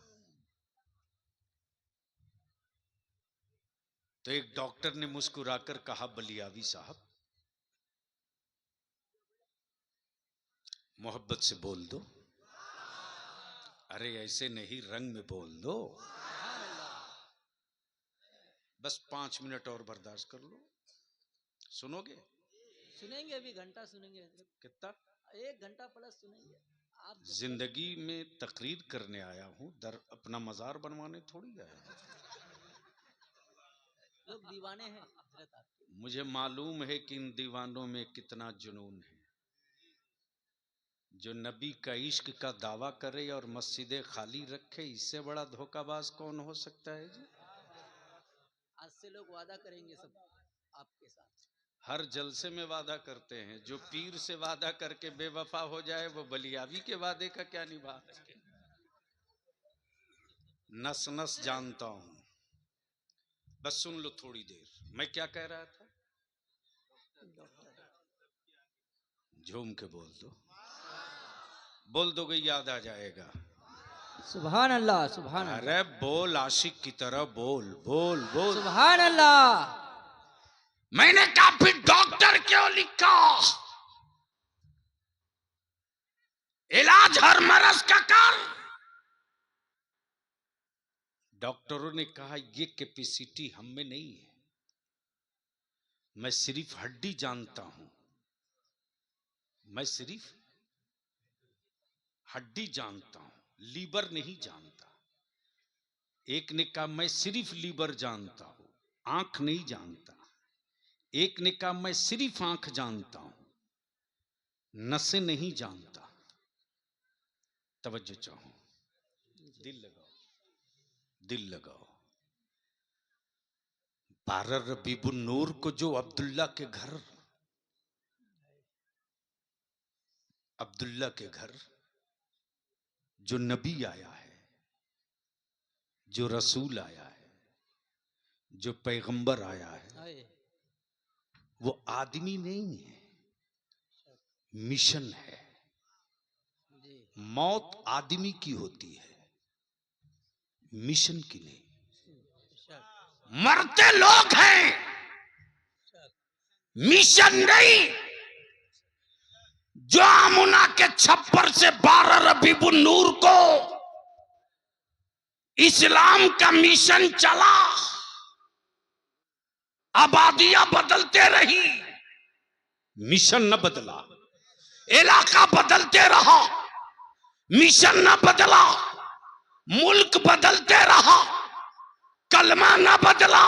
Speaker 1: तो एक डॉक्टर ने मुस्कुराकर कहा, बलियावी साहब, मोहब्बत से बोल दो। अरे ऐसे नहीं, रंग में बोल दो। बस 5 मिनट और बर्दाश्त कर लो। सुनोगे?
Speaker 4: सुनेंगे, अभी घंटा सुनेंगे।
Speaker 1: कितना?
Speaker 4: 1 घंटा प्लस सुनेंगे। आप
Speaker 1: जिंदगी में तकरीर करने आया हूं, अपना मजार बनवाने थोड़ी आया हूं।
Speaker 4: लोग दीवाने हैं हजरत आपके।
Speaker 1: मुझे मालूम है कि इन दीवानों में कितना जुनून है। जो नबी का इश्क का दावा करे और मस्जिदें खाली रखे, इससे बड़ा धोखाबाज कौन हो सकता है जी?
Speaker 4: आज से लोग वादा करेंगे सब आपके साथ।
Speaker 1: हर जलसे में वादा करते हैं। जो पीर से वादा करके बेवफा हो जाए, वो बलियावी के वादे का क्या निभा सके? नस नस जानता हूं, बस सुन लो थोड़ी देर। मैं क्या कह रहा था? झूम के बोल दो, बोल दोगे याद आ जाएगा।
Speaker 4: सुभान अल्लाह, सुभान अल्लाह,
Speaker 1: अरे बोल, आशिक की तरह बोल, बोल बोल।
Speaker 4: सुभान अल्लाह।
Speaker 2: मैंने कहा फिर डॉक्टर क्यों लिखा? इलाज हर मरज का कर।
Speaker 1: डॉक्टरों ने कहा, ये कैपेसिटी हम में नहीं है। मैं सिर्फ हड्डी जानता हूं, मैं सिर्फ हड्डी जानता हूं, लीवर नहीं जानता। एक ने कहा, मैं सिर्फ लीवर जानता हूं, आंख नहीं जानता। एक ने कहा, मैं सिर्फ आंख जानता हूं, नसें नहीं जानता। तवज्जो चाहूं, दिल लगाओ, दिल लगाओ। 12 रबीउन नूर को जो अब्दुल्ला के घर जो नबी आया है, जो रसूल आया है, जो पैगंबर आया है, वो आदमी नहीं है, मिशन है। मौत आदमी की होती है, मिशन की नहीं।
Speaker 2: मरते लोग हैं, मिशन नहीं। जो आमुना के छप्पर से 12 रबीउन नूर को इस्लाम का मिशन चला, आबादियां बदलते रही,
Speaker 1: मिशन न बदला।
Speaker 2: इलाका बदलते रहा, मिशन न बदला। मुल्क बदलते रहा, कलमा न बदला।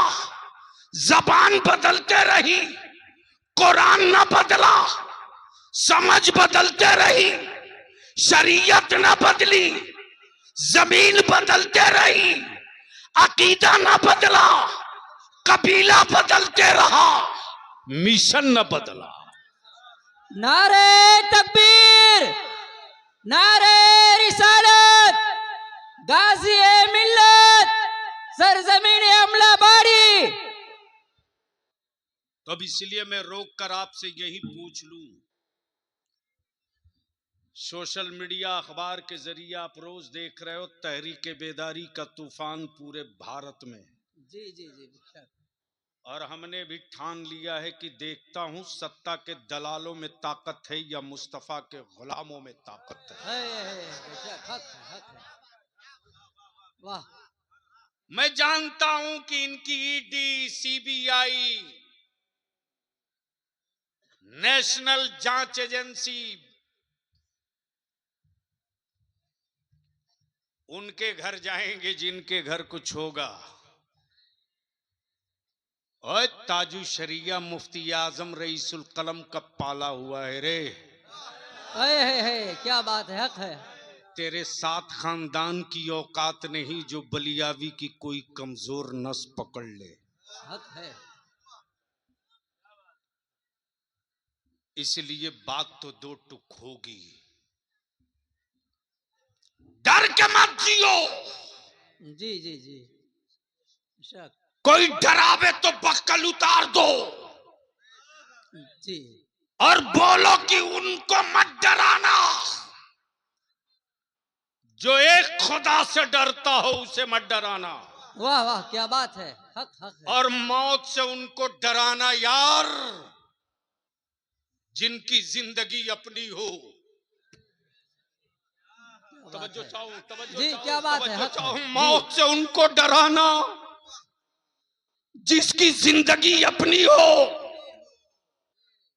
Speaker 2: जबान बदलते रही, कुरान न बदला। समझ बदलते रही, शरीयत न बदली। जमीन बदलते रही, अकीदा न बदला। कबीला बदलते रहा,
Speaker 1: मिशन न बदला।
Speaker 4: नारे तकबीर, नारे रिसालत, गाजी मिल्लत, सरजमीन अमलाबाड़ी।
Speaker 1: तो अब इसलिए मैं रोक कर आपसे यही पूछ लूं, सोशल मीडिया, अखबार के जरिए आप रोज देख रहे हो तहरीक बेदारी का तूफान पूरे भारत में।
Speaker 4: जी जी जी,
Speaker 1: और हमने भी ठान लिया है कि देखता हूं सत्ता के दलालों में ताकत है या मुस्तफा के गुलामों में ताकत है।
Speaker 4: हक है। वाह।
Speaker 1: मैं जानता हूं कि इनकी ईडी, सीबीआई, नेशनल जांच एजेंसी उनके घर जाएंगे जिनके घर कुछ होगा, और ताजु शरिया मुफ्ती आजम रईसुल कलम का पाला हुआ है रे।
Speaker 4: है क्या बात है, हक है।
Speaker 1: तेरे साथ खानदान की औकात नहीं जो बलियावी की कोई कमजोर नस पकड़ ले।
Speaker 4: हक है।
Speaker 1: इसलिए बात तो दो टुक होगी।
Speaker 2: डर के मत जियो,
Speaker 4: जी जी जी, शक।
Speaker 2: कोई डरावे तो बक्कल उतार दो
Speaker 4: जी।
Speaker 2: और बोलो कि उनको मत डराना।
Speaker 1: जो एक खुदा से डरता हो उसे मत डराना,
Speaker 4: वाह वाह, क्या बात है, हक हक है।
Speaker 1: और मौत से उनको डराना यार जिनकी जिंदगी अपनी हो। तवज्जो चाहो, तवज्जो
Speaker 4: जी,
Speaker 1: चाहो,
Speaker 4: क्या बात है,
Speaker 1: तवज्जो
Speaker 4: हक
Speaker 1: चाहो।
Speaker 4: है।
Speaker 1: मौत से उनको डराना
Speaker 2: जिसकी जिंदगी अपनी हो,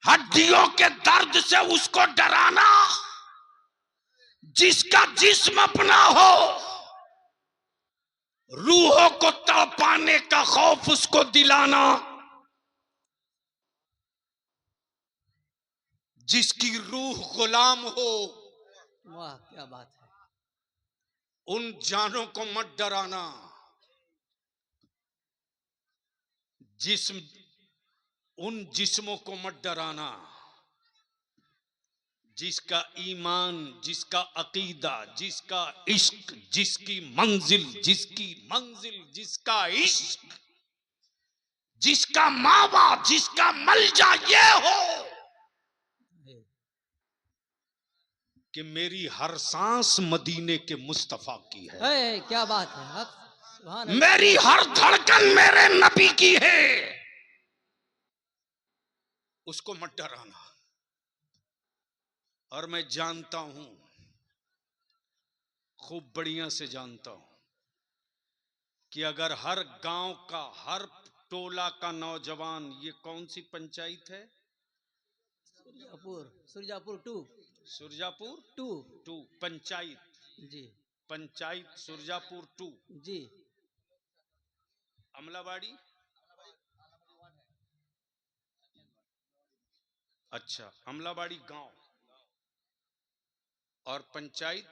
Speaker 2: हड्डियों के दर्द से उसको डराना, जिसका जिस्म अपना हो, रूहों को तड़पाने का खौफ उसको दिलाना,
Speaker 1: जिसकी रूह गुलाम हो
Speaker 4: वाह क्या बात है।
Speaker 1: उन जानों को मत डराना। जिस्म, उन जिस्मों को मत डराना जिसका ईमान, जिसका अकीदा, जिसका इश्क, जिसकी मंजिल, जिसका इश्क,
Speaker 2: जिसका मावा, जिसका मलजा ये हो
Speaker 1: कि मेरी हर सांस मदीने के मुस्तफा की है।
Speaker 4: क्या बात है, हक। सुभान अल्लाह।
Speaker 2: मेरी हर धड़कन मेरे नबी की है,
Speaker 1: उसको मत डराना। और मैं जानता हूं, खूब बढ़िया से जानता हूं कि अगर हर गांव का, हर टोला का नौजवान, ये कौन सी पंचायत है?
Speaker 4: सुरजापुर 2।
Speaker 1: सुरजापुर
Speaker 4: 2।
Speaker 1: 2 पंचायत,
Speaker 4: जी
Speaker 1: पंचायत सुरजापुर 2,
Speaker 4: जी।
Speaker 1: अमलाबाड़ी। अच्छा, अमलाबाड़ी गांव और पंचायत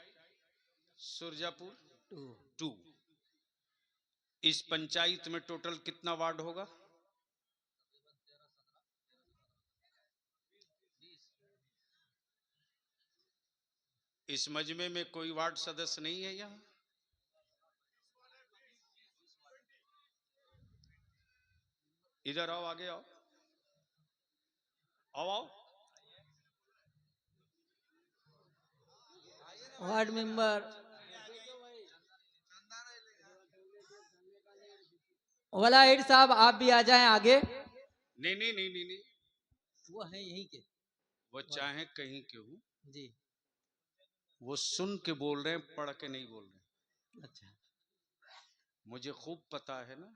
Speaker 1: सुरजापुर 2। इस पंचायत में टोटल कितना वार्ड होगा? इस मजमे में कोई वार्ड सदस्य नहीं है यहां? इधर आओ, आगे आओ, आओ आओ।
Speaker 4: वार्ड मेंबर वलाइड साहब, आप भी आ जाएं आगे।
Speaker 1: नहीं नहीं नहीं नहीं नहीं,
Speaker 4: वो है यहीं के।
Speaker 1: वो चाहे कहीं के हो,
Speaker 4: जी।
Speaker 1: वो सुन के बोल रहे हैं, पढ़ के नहीं बोल रहे।
Speaker 4: अच्छा।
Speaker 1: मुझे खूब पता है ना।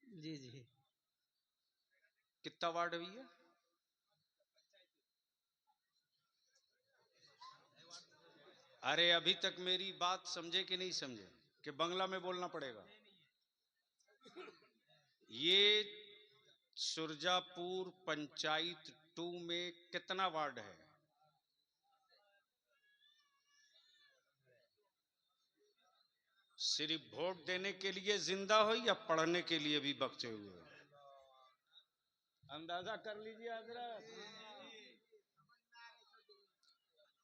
Speaker 4: जी जी।
Speaker 1: कितना वार्ड हुई है? अरे अभी तक मेरी बात समझे कि नहीं समझे कि बंगला में बोलना पड़ेगा? ये सुरजापुर पंचायत 2 में कितना वार्ड है? सिर्फ वोट देने के लिए जिंदा हो या पढ़ने के लिए भी बख्शे हुए हो? अंदाजा कर लीजिए हजरत।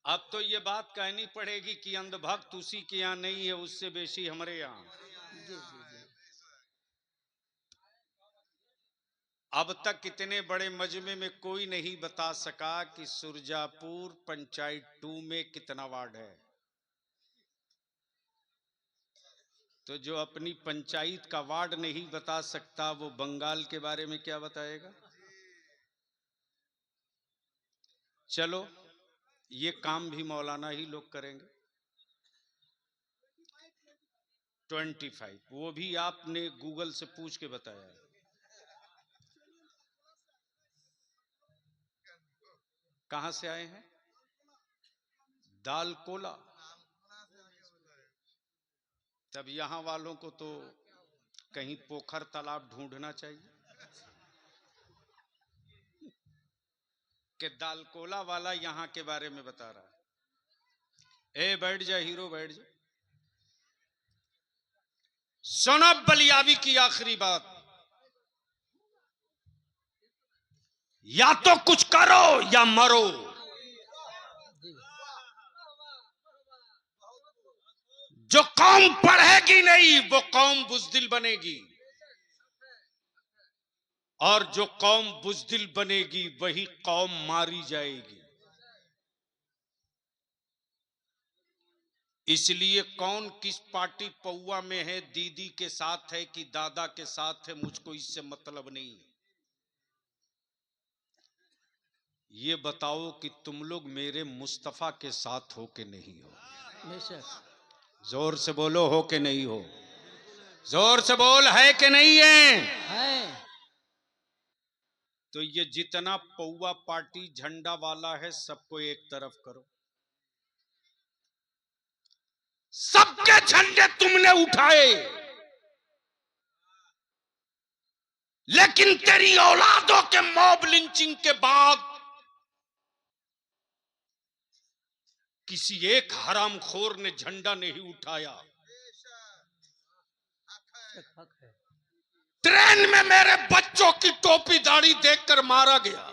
Speaker 1: अब तो ये बात कहनी पड़ेगी कि अंधभक्त उसी के यहाँ नहीं है, उससे बेशी हमारे यहाँ।
Speaker 4: जी जी जी।
Speaker 1: अब तक इतने बड़े मजमे में कोई नहीं बता सका कि सुरजापुर पंचायत 2 में कितना वार्ड है। तो जो अपनी पंचायत का वार्ड नहीं बता सकता वो बंगाल के बारे में क्या बताएगा? चलो, ये काम भी मौलाना ही लोग करेंगे। 25, वो भी आपने गूगल से पूछ के बताया है। कहां से आए हैं? दालकोला। तब यहां वालों को तो कहीं पोखर तालाब ढूंढना चाहिए। कि दालकोला वाला यहां के बारे में बता रहा है। ए बैठ जा हीरो, बैठ जा। सुनो बलियावी की आखिरी बात, या तो कुछ करो या मरो। जो कौम पढ़ेगी नहीं वो कौम बुज़दिल बनेगी, और जो कौम बुज़दिल बनेगी वही कौम मारी जाएगी। इसलिए कौन किस पार्टी पौवा में है, दीदी के साथ है कि दादा के साथ है, मुझको इससे मतलब नहीं। ये बताओ कि तुम लोग मेरे मुस्तफा के साथ हो कि नहीं हो?
Speaker 4: बेशक।
Speaker 1: जोर से बोलो, हो कि नहीं हो? जोर से बोल, है कि नहीं है?
Speaker 4: है।
Speaker 1: तो ये जितना पौवा पार्टी झंडा वाला है सबको एक तरफ करो। सबके झंडे तुमने उठाए, लेकिन तेरी औलादों के मॉब लिंचिंग के बाद किसी एक हरामखोर ने झंडा नहीं उठाया।
Speaker 4: हक है।
Speaker 1: ट्रेन में मेरे बच्चों की टोपी दाढ़ी देखकर मारा गया।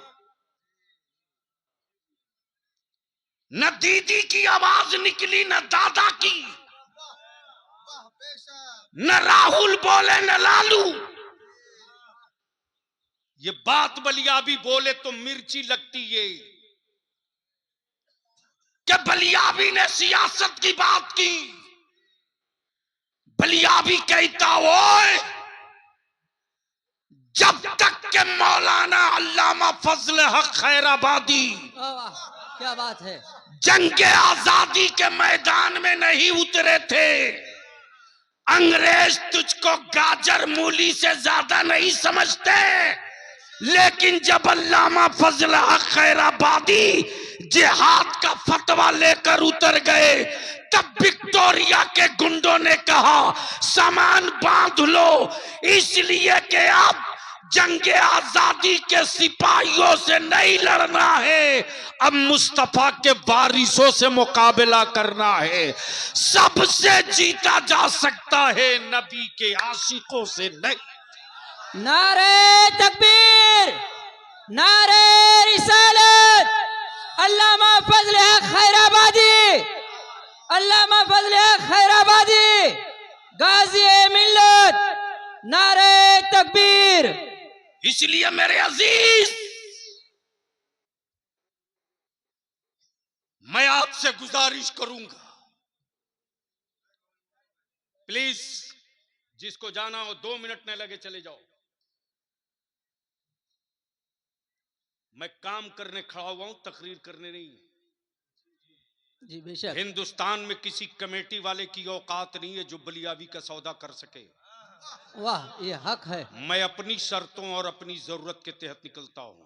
Speaker 1: न दीदी की आवाज निकली, न दादा की, न राहुल बोले न लालू। ये बात बलियाबी बोले तो मिर्ची लगती है कि बलियाबी ने सियासत की बात की। बलियाबी कहता ओए, जब तक के मौलाना अल्लामा फजल हक खैराबादी
Speaker 4: वाह, क्या बात है।
Speaker 1: जंग आजादी के मैदान में नहीं उतरे थे, अंग्रेज तुझको गाजर मूली से ज्यादा नहीं समझते। लेकिन जब अल्लामा फजल हक खैराबादी जिहाद का फतवा लेकर उतर गए, तब विक्टोरिया के गुंडों ने कहा सामान बांध लो, इसलिए कि अब जंग आजादी के सिपाहियों से नहीं लड़ना है, अब मुस्तफा के वारिसों से मुकाबला करना है। सबसे जीता जा सकता है, नबी के आशिकों से नहीं।
Speaker 4: नारे तकबीर, नारे रिसालत, अल्लामा फजल हक खैराबादी, अल्लामा फजल हक खैराबादी, गाजी मिल्लत, नारे तकबीर।
Speaker 1: इसलिए मेरे अजीज, मैं आपसे गुजारिश करूंगा, प्लीज जिसको जाना हो 2 मिनट न लगे चले जाओ। मैं काम करने खड़ा हुआ हूं, तकरीर करने नहीं।
Speaker 4: जी बेशक।
Speaker 1: हिंदुस्तान में किसी कमेटी वाले की औकात नहीं है जो बलियावी का सौदा कर सके।
Speaker 4: वाह, ये हक है।
Speaker 1: मैं अपनी शर्तों और अपनी जरूरत के तहत निकलता हूं,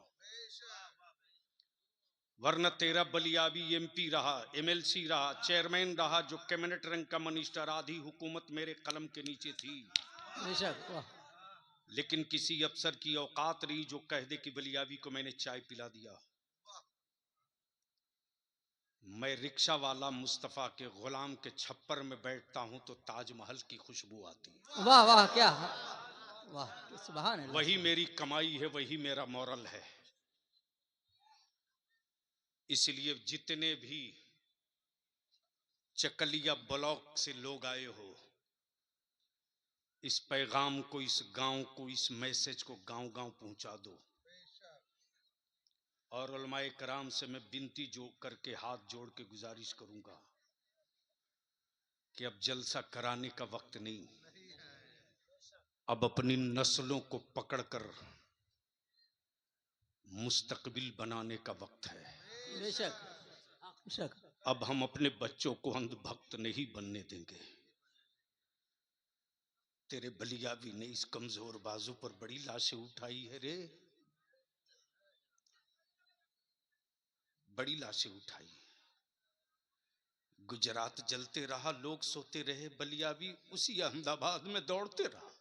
Speaker 1: वरना तेरा बलियावी एमपी रहा, एमएलसी रहा, चेयरमैन रहा, जो कैबिनेट रैंक का मिनिस्टर, आधी हुकूमत मेरे कलम के नीचे थी।
Speaker 4: बेशक। वाह।
Speaker 1: लेकिन किसी अफसर की औकात नहीं जो कह दे कि बलियावी को मैंने चाय पिला दिया। मैं रिक्शा वाला मुस्तफा के गुलाम के छप्पर में बैठता हूं तो ताजमहल की खुशबू आती है।
Speaker 4: वाह वाह, क्या, वाह, सुभान अल्लाह।
Speaker 1: वही मेरी कमाई है, वही मेरा मॉरल है। इसलिए जितने भी चकलिया ब्लॉक से लोग आए हो, इस पैगाम को, इस गांव को, इस मैसेज को गांव गांव पहुंचा दो। और उलमाए कराम से मैं विनती जो करके हाथ जोड़ के गुजारिश करूंगा कि अब जलसा कराने का वक्त नहीं, अब अपनी नस्लों को पकड़कर मुस्तकबिल बनाने का वक्त है।
Speaker 4: बेशक बेशक।
Speaker 1: अब हम अपने बच्चों को अंधभक्त नहीं बनने देंगे। तेरे बलियावी ने इस कमजोर बाजू पर बड़ी लाशें उठाई है रे, बड़ी लाशें उठाई। गुजरात जलते रहा, लोग सोते रहे, बलियावी उसी अहमदाबाद में दौड़ते रहा।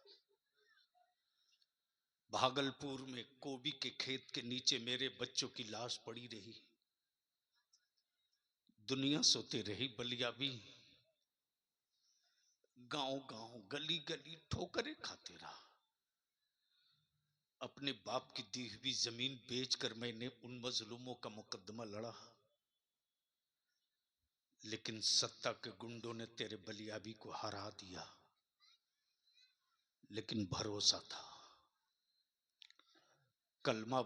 Speaker 1: भागलपुर में गोभी के खेत के नीचे मेरे बच्चों की लाश पड़ी रही। दुनिया सोते रही बलिया भी, गांव गांव गली गली ठोकरें खाते रहा। अपने बाप की दी हुई जमीन बेचकर मैंने उन मजलूमों का मुकदमा लड़ा, लेकिन सत्ता के गुंडों ने तेरे बलियाबी को हरा दिया। लेकिन भरोसा था, कलमा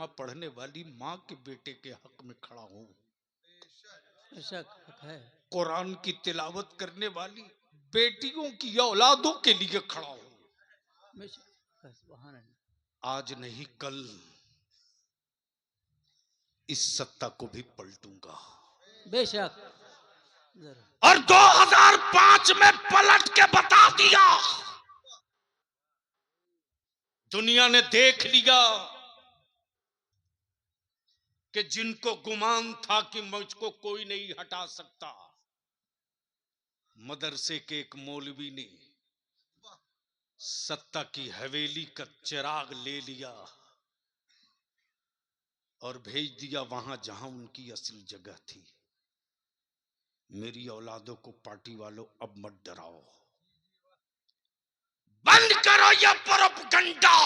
Speaker 1: पढ़ने वाली मां के बेटे के हक में खड़ा हूं,
Speaker 4: बेशक है।
Speaker 1: कुरान की तिलावत करने वाली बेटियों की औलादों के लिए खड़ा हूं।
Speaker 4: बेशक सुभान अल्लाह।
Speaker 1: आज नहीं कल इस सत्ता को भी पलटूंगा।
Speaker 4: बेशक जरूर।
Speaker 2: और 2005 में पलट के बता दिया।
Speaker 1: दुनिया ने देख लिया कि जिनको गुमान था कि मुझको कोई नहीं हटा सकता, मदरसे के एक मौलवी ने सत्ता की हवेली का चिराग ले लिया और भेज दिया वहां जहां उनकी असली जगह थी। मेरी औलादों को पार्टी वालों अब मत डराओ।
Speaker 2: बंद करो ये प्रोपगंडा।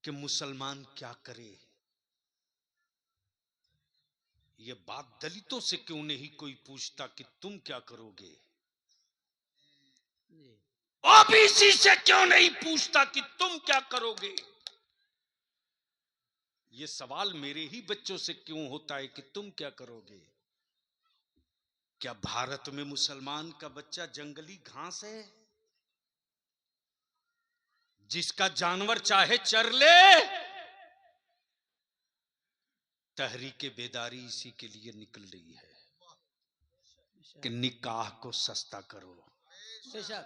Speaker 1: कि मुसलमान क्या करे, ये बात दलितों से क्यों नहीं कोई पूछता कि तुम क्या करोगे।
Speaker 4: जी
Speaker 2: ओबीसी से क्यों नहीं पूछता कि तुम क्या करोगे।
Speaker 1: ये सवाल मेरे ही बच्चों से क्यों होता है कि तुम क्या करोगे। क्या भारत में मुसलमान का बच्चा जंगली घास है जिसका जानवर चाहे चर ले। तहरीके बेदारी इसी के लिए निकल रही है कि निकाह को सस्ता करो।
Speaker 4: बेशक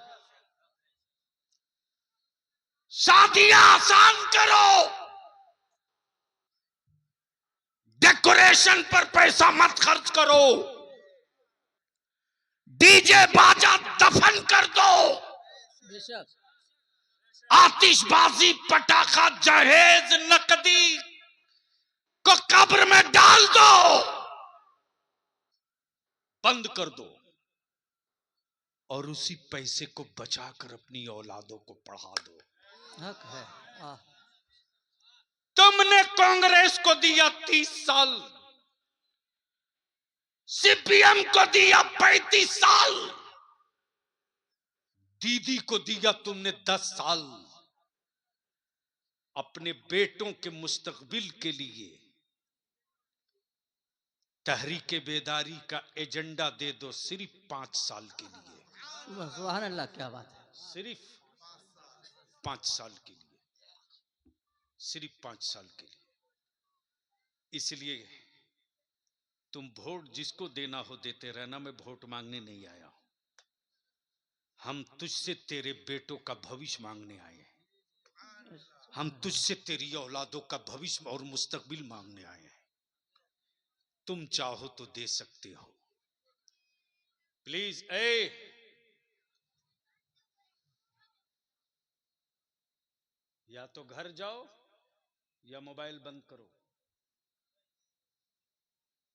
Speaker 2: शादियां आसान करो। डेकोरेशन पर पैसा मत खर्च करो। डीजे बाजा दफन कर दो।
Speaker 4: बेशक
Speaker 2: आतिशबाजी पटाखा जहेज नकदी को कब्र में डाल दो।
Speaker 1: बंद कर दो और उसी पैसे को बचाकर अपनी औलादों को पढ़ा दो।
Speaker 4: हक है। वाह
Speaker 1: तुमने कांग्रेस को दिया 30 साल,
Speaker 2: सीपीएम को दिया 35 साल।
Speaker 1: दीदी को दिया तुमने 10 साल। अपने बेटों के मुस्तकबिल के लिए तहरीके बेदारी का एजेंडा दे दो सिर्फ 5 साल के लिए।
Speaker 4: सुभान अल्लाह, क्या बात है।
Speaker 1: सिर्फ 5 साल के लिए, सिर्फ 5 साल के लिए। इसलिए तुम वोट जिसको देना हो देते रहना, मैं वोट मांगने नहीं आया। हम तुझसे तेरे बेटों का भविष्य मांगने आए हैं। हम तुझसे तेरी औलादों का भविष्य और मुस्तकबिल मांगने आए हैं। तुम चाहो तो दे सकते हो। प्लीज या तो घर जाओ या मोबाइल बंद करो।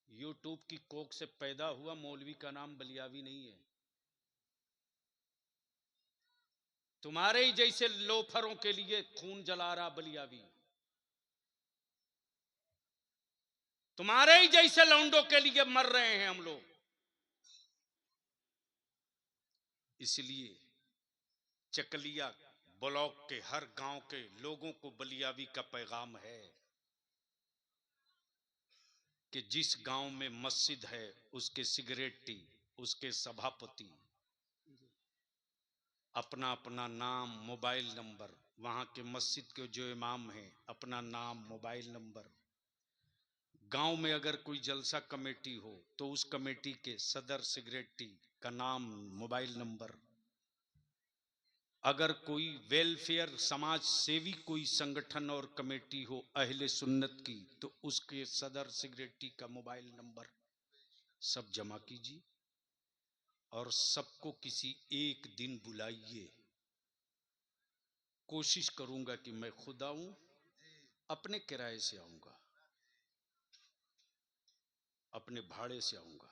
Speaker 1: यूट्यूब की कोख से पैदा हुआ मौलवी का नाम बलियावी नहीं है। तुम्हारे ही जैसे लोफरों के लिए खून जला रहा बलियावी, तुम्हारे ही जैसे लौंडों के लिए मर रहे हैं हम लोग। इसलिए चकलिया ब्लॉक के हर गांव के लोगों को बलियावी का पैगाम है कि जिस गांव में मस्जिद है उसके सिगरेटी, उसके सभापति अपना अपना नाम, मोबाइल नंबर, वहां के मस्जिद के जो इमाम हैं अपना नाम, मोबाइल नंबर। गांव में अगर कोई जलसा कमेटी हो तो उस कमेटी के सदर सिगरेटी का नाम, मोबाइल नंबर। अगर कोई वेलफेयर समाज सेवी कोई संगठन और कमेटी हो अहले सुन्नत की, तो उसके सदर सिगरेटी का मोबाइल नंबर सब जमा कीजिए और सबको किसी एक दिन बुलाइए कोशिश करूंगा कि मैं खुद आऊं, अपने किराए से आऊंगा, अपने भाड़े से आऊंगा।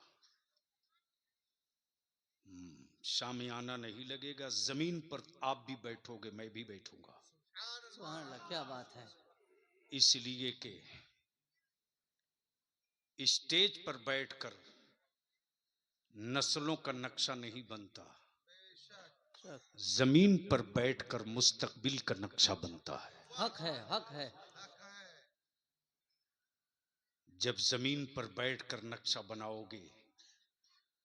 Speaker 1: शामियाना नहीं लगेगा, जमीन पर आप भी बैठोगे, मैं भी बैठूंगा।
Speaker 4: सुभान अल्लाह, क्या बात है।
Speaker 1: इसलिए कि स्टेज पर बैठकर नस्लों का नक्शा नहीं बनता, जमीन पर बैठकर मुस्तकबिल का नक्शा बनता है।
Speaker 4: हक है, हक है।
Speaker 1: जब जमीन पर बैठकर नक्शा बनाओगे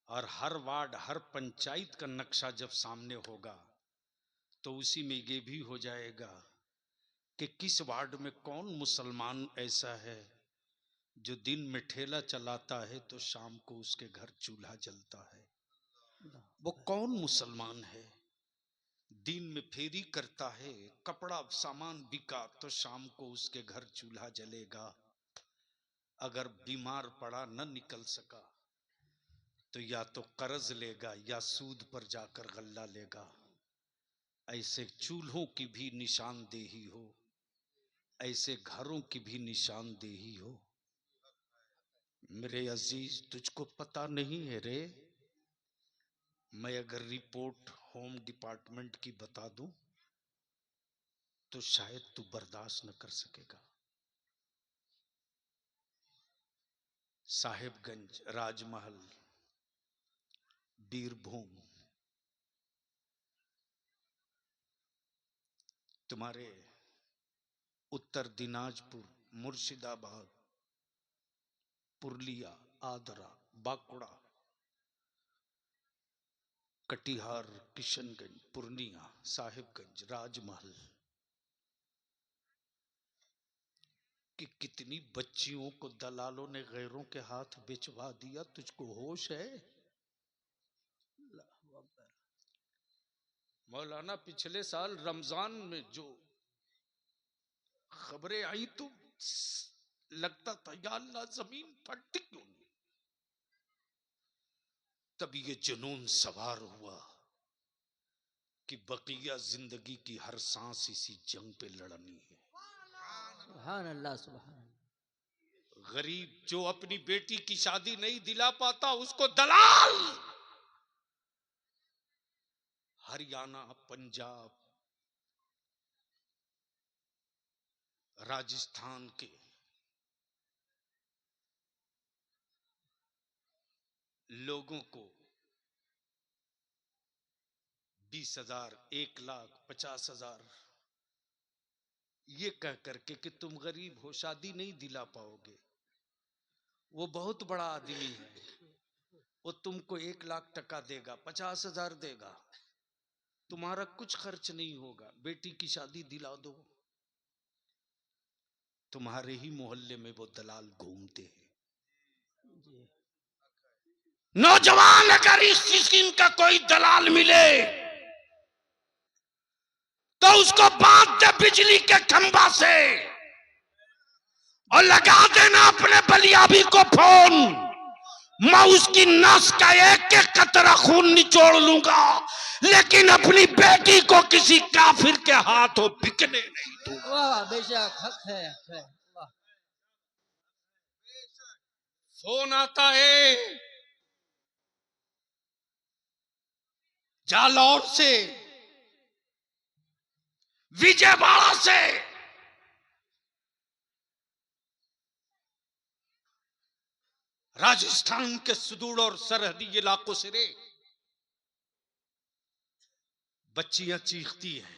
Speaker 1: और हर वार्ड, हर पंचायत का नक्शा जब सामने होगा, तो उसी में ये भी हो जाएगा कि किस वार्ड में कौन मुसलमान ऐसा है जो दिन में ठेला चलाता है तो शाम को उसके घर चूल्हा जलता है। वो कौन मुसलमान है, दिन में फेरी करता है, कपड़ा सामान बिका तो शाम को उसके घर चूल्हा जलेगा। अगर बीमार पड़ा, न निकल सका, तो या तो कर्ज लेगा या सूद पर जाकर गल्ला लेगा। ऐसे चूल्हों की भी निशानदेही हो, ऐसे घरों की भी निशानदेही हो। मेरे अजीज, तुझको पता नहीं है रे, मैं अगर रिपोर्ट होम डिपार्टमेंट की बता दूं तो शायद तू बर्दाश्त न कर सकेगा। साहिबगंज, राजमहल, बीरभूम, तुम्हारे उत्तर दिनाजपुर, मुर्शिदाबाद, पुरलिया, आदरा, बांकुड़ा, कटिहार, किशनगंज, पूर्णिया, साहिबगंज, राजमहल कि कितनी बच्चियों को दलालों ने गैरों के हाथ बेचवा दिया। तुझको होश है? मौलाना, पिछले साल रमजान में जो खबरें आई तो लगता था या अल्लाह जमीन फटती क्यों नहीं। तब ये जुनून सवार हुआ कि बकिया जिंदगी की हर सांस इसी जंग पे लड़नी है।
Speaker 4: सुभान अल्लाह, सुभान अल्लाह।
Speaker 1: गरीब जो अपनी बेटी की शादी नहीं दिला पाता, उसको दलाल हरियाणा, पंजाब, राजस्थान के लोगों को 20,000, 1,00,000, 50,000 ये कह करके कि तुम गरीब हो, शादी नहीं दिला पाओगे। वो बहुत बड़ा आदमी है, वो तुमको 1,00,000 टका देगा, 50,000 देगा, तुम्हारा कुछ खर्च नहीं होगा, बेटी की शादी दिला दो। तुम्हारे ही मोहल्ले में वो दलाल घूमते हैं।
Speaker 2: नौजवान, अगर इस किस्म का कोई दलाल मिले तो उसको बांध दे बिजली के खंभा से और लगा देना अपने बलियाबी को फोन। मैं उसकी नस का एक एक कतरा खून निचोड़ लूंगा, लेकिन अपनी बेटी को किसी काफिर के हाथों बिकने नहीं दूंगा।
Speaker 4: वाह, बेशक हक है, हक है। वाह।
Speaker 1: फोन आता है जालौर से,
Speaker 2: विजयवाड़ा से,
Speaker 1: राजस्थान के सुदूर और सरहदी इलाकों से रे बच्चियां चीखती हैं,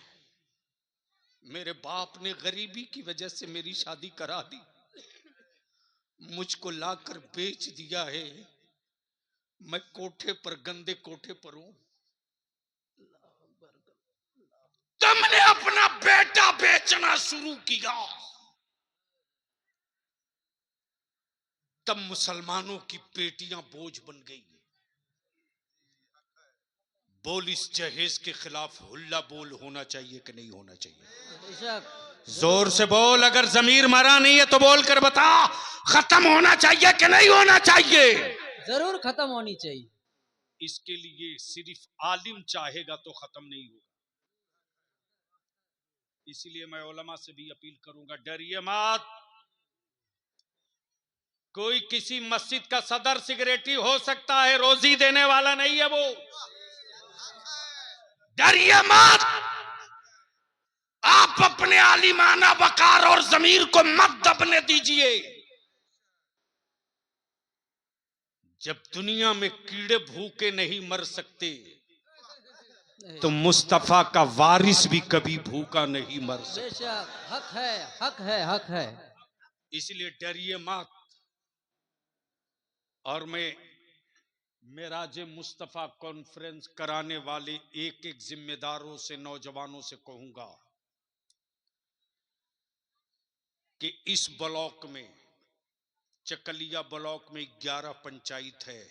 Speaker 1: मेरे बाप ने गरीबी की वजह से मेरी शादी करा दी, मुझको लाकर बेच दिया है, मैं कोठे पर, गंदे कोठे पर हूं।
Speaker 2: तुमने अपना बेटा बेचना शुरू किया,
Speaker 1: तब मुसलमानों की बेटियां बोझ बन गई। बोल, इस जहेज के खिलाफ हुल्ला बोल होना चाहिए कि नहीं होना चाहिए?
Speaker 4: बेशक।
Speaker 1: जोर से बोल, अगर जमीर मरा नहीं है तो बोल कर बता,
Speaker 2: खत्म होना चाहिए कि नहीं होना चाहिए?
Speaker 4: जरूर खत्म होनी चाहिए।
Speaker 1: इसके लिए सिर्फ आलिम चाहेगा तो खत्म नहीं होगा। इसीलिए मैं उलमा से भी अपील करूंगा, डरिए मत। कोई किसी मस्जिद का सदर सिगरेटी हो सकता है, रोजी देने वाला नहीं है वो।
Speaker 2: डरिए मत। आप अपने आलिमाना वकार और जमीर को मत दबने दीजिए।
Speaker 1: जब दुनिया में कीड़े भूखे नहीं मर सकते, तो मुस्तफा का वारिस भी कभी भूखा नहीं मर सकता।
Speaker 4: बेशक हक है, हक है, हक है।
Speaker 1: इसलिए डरिए मत। और मैं मेराज मुस्तफा कॉन्फ्रेंस कराने वाले एक एक जिम्मेदारों से, नौजवानों से कहूंगा कि इस ब्लॉक में, चकलिया ब्लॉक में 11 पंचायत है।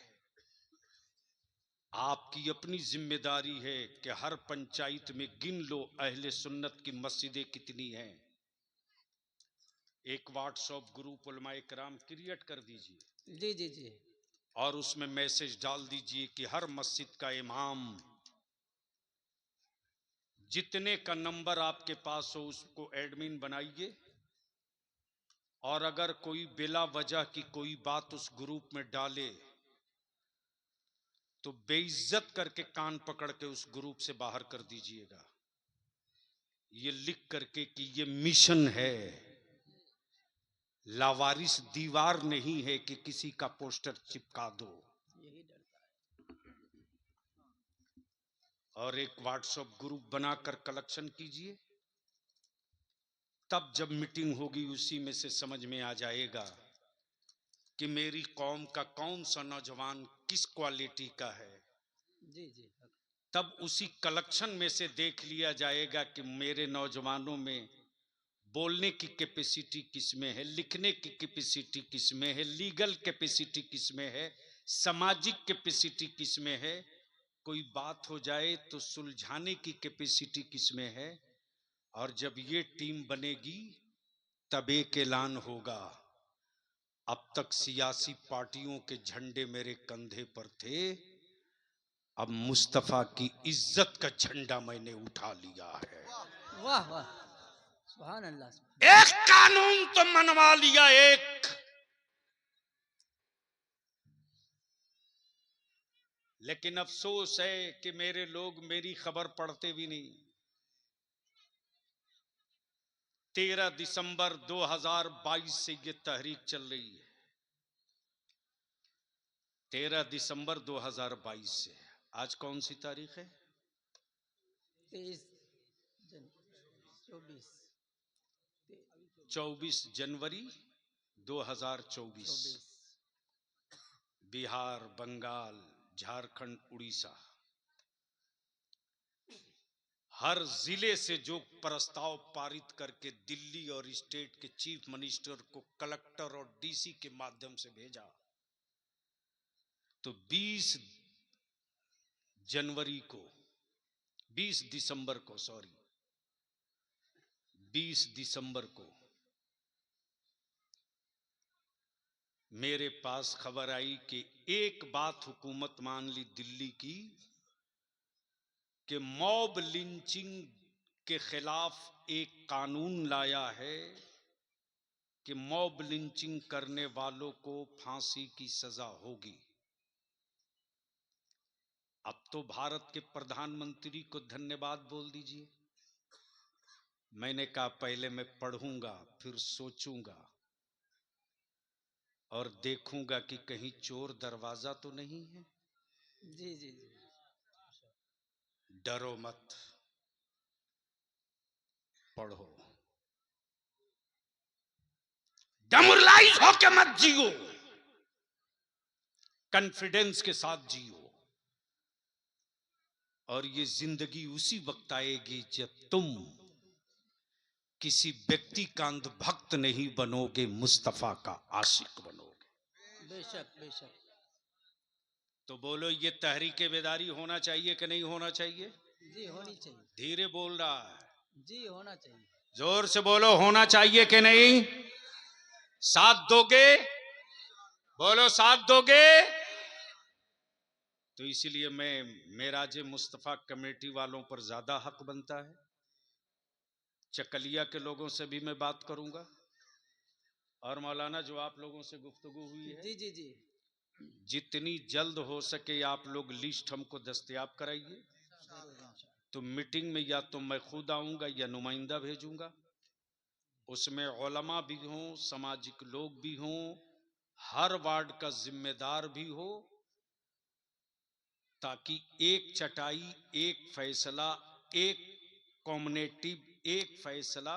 Speaker 1: आपकी अपनी जिम्मेदारी है कि हर पंचायत में गिन लो अहले सुन्नत की मस्जिदें कितनी हैं। एक व्हाट्सएप ग्रुप उलमाए किराम क्रिएट कर दीजिए।
Speaker 4: जी जी जी।
Speaker 1: और उसमें मैसेज डाल दीजिए कि हर मस्जिद का इमाम, जितने का नंबर आपके पास हो उसको एडमिन बनाइए। और अगर कोई बिला वजह की कोई बात उस ग्रुप में डाले तो बेइज्जत करके कान पकड़ के उस ग्रुप से बाहर कर दीजिएगा, ये लिख करके कि ये मिशन है, लावारिस दीवार नहीं है कि किसी का पोस्टर चिपका दो।
Speaker 4: यही डरता है।
Speaker 1: और एक व्हाट्सएप ग्रुप बनाकर कलेक्शन कीजिए। तब जब मीटिंग होगी उसी में से समझ में आ जाएगा कि मेरी कौम का कौन सा नौजवान किस क्वालिटी का है।
Speaker 4: जी जी हक।
Speaker 1: तब उसी कलेक्शन में से देख लिया जाएगा कि मेरे नौजवानों में बोलने की कैपेसिटी किसमें है, लिखने की कैपेसिटी किसमें है, लीगल कैपेसिटी किसमें है, सामाजिक कैपेसिटी किसमें है, कोई बात हो जाए तो सुलझाने की कैपेसिटी किसमें है। और जब ये टीम बनेगी तब एक ऐलान होगा। अब तक सियासी पार्टियों के झंडे मेरे कंधे पर थे, अब मुस्तफा की इज्जत का झंडा मैंने उठा लिया है।
Speaker 4: वाह वाह, सुभान अल्लाह, सुभान।
Speaker 2: एक कानून तो मनवा लिया, एक।
Speaker 1: लेकिन अफसोस है कि मेरे लोग मेरी खबर पढ़ते भी नहीं। 13 दिसंबर 2022 से ये तहरीक चल रही है। 13 दिसंबर 2022 से। आज कौन सी तारीख है?
Speaker 4: 23
Speaker 1: 24 जनवरी 2024। बिहार, बंगाल, झारखंड, उड़ीसा, हर जिले से जो प्रस्ताव पारित करके दिल्ली और स्टेट के चीफ मिनिस्टर को कलेक्टर और डीसी के माध्यम से भेजा, तो 20 दिसंबर को मेरे पास खबर आई कि एक बात हुकूमत मान ली दिल्ली की कि मॉब लिंचिंग के खिलाफ एक कानून लाया है कि मॉब लिंचिंग करने वालों को फांसी की सजा होगी। अब तो भारत के प्रधानमंत्री को धन्यवाद बोल दीजिए। मैंने कहा पहले मैं पढ़ूंगा, फिर सोचूंगा और देखूंगा कि कहीं चोर दरवाजा तो नहीं है।
Speaker 4: जी जी जी।
Speaker 1: डरो मत, पढ़ो,
Speaker 2: डेमोरलाइज होके मत जियो,
Speaker 1: कॉन्फिडेंस के साथ जियो। और ये जिंदगी उसी वक्त आएगी जब तुम किसी व्यक्ति का अंधभक्त नहीं बनोगे, मुस्तफा का आशिक बनोगे।
Speaker 4: बेशक बेशक।
Speaker 1: तो बोलो, ये तहरीके बेदारी होना चाहिए कि नहीं होना चाहिए?
Speaker 4: जी होनी चाहिए।
Speaker 1: धीरे बोल रहा है,
Speaker 4: जी होना चाहिए।
Speaker 1: जोर से बोलो, होना चाहिए कि नहीं? साथ दोगे? बोलो, साथ दोगे? तो इसीलिए मैं मेराज मुस्तफा कमेटी वालों पर ज्यादा हक बनता है चकलिया के लोगों से भी मैं बात करूंगा, और मौलाना जो आप लोगों से गुफ्तगू हुई है,
Speaker 4: जी जी जी,
Speaker 1: जितनी जल्द हो सके आप लोग लिस्ट हमको दस्तयाब कराइए। तो मीटिंग में या तो मैं खुद आऊंगा या नुमाइंदा भेजूंगा, उसमें उलमा भी हों, सामाजिक लोग भी हों, हर वार्ड का जिम्मेदार भी हो, ताकि एक चटाई, एक फैसला, एक कॉम्युनिटिव एक फैसला,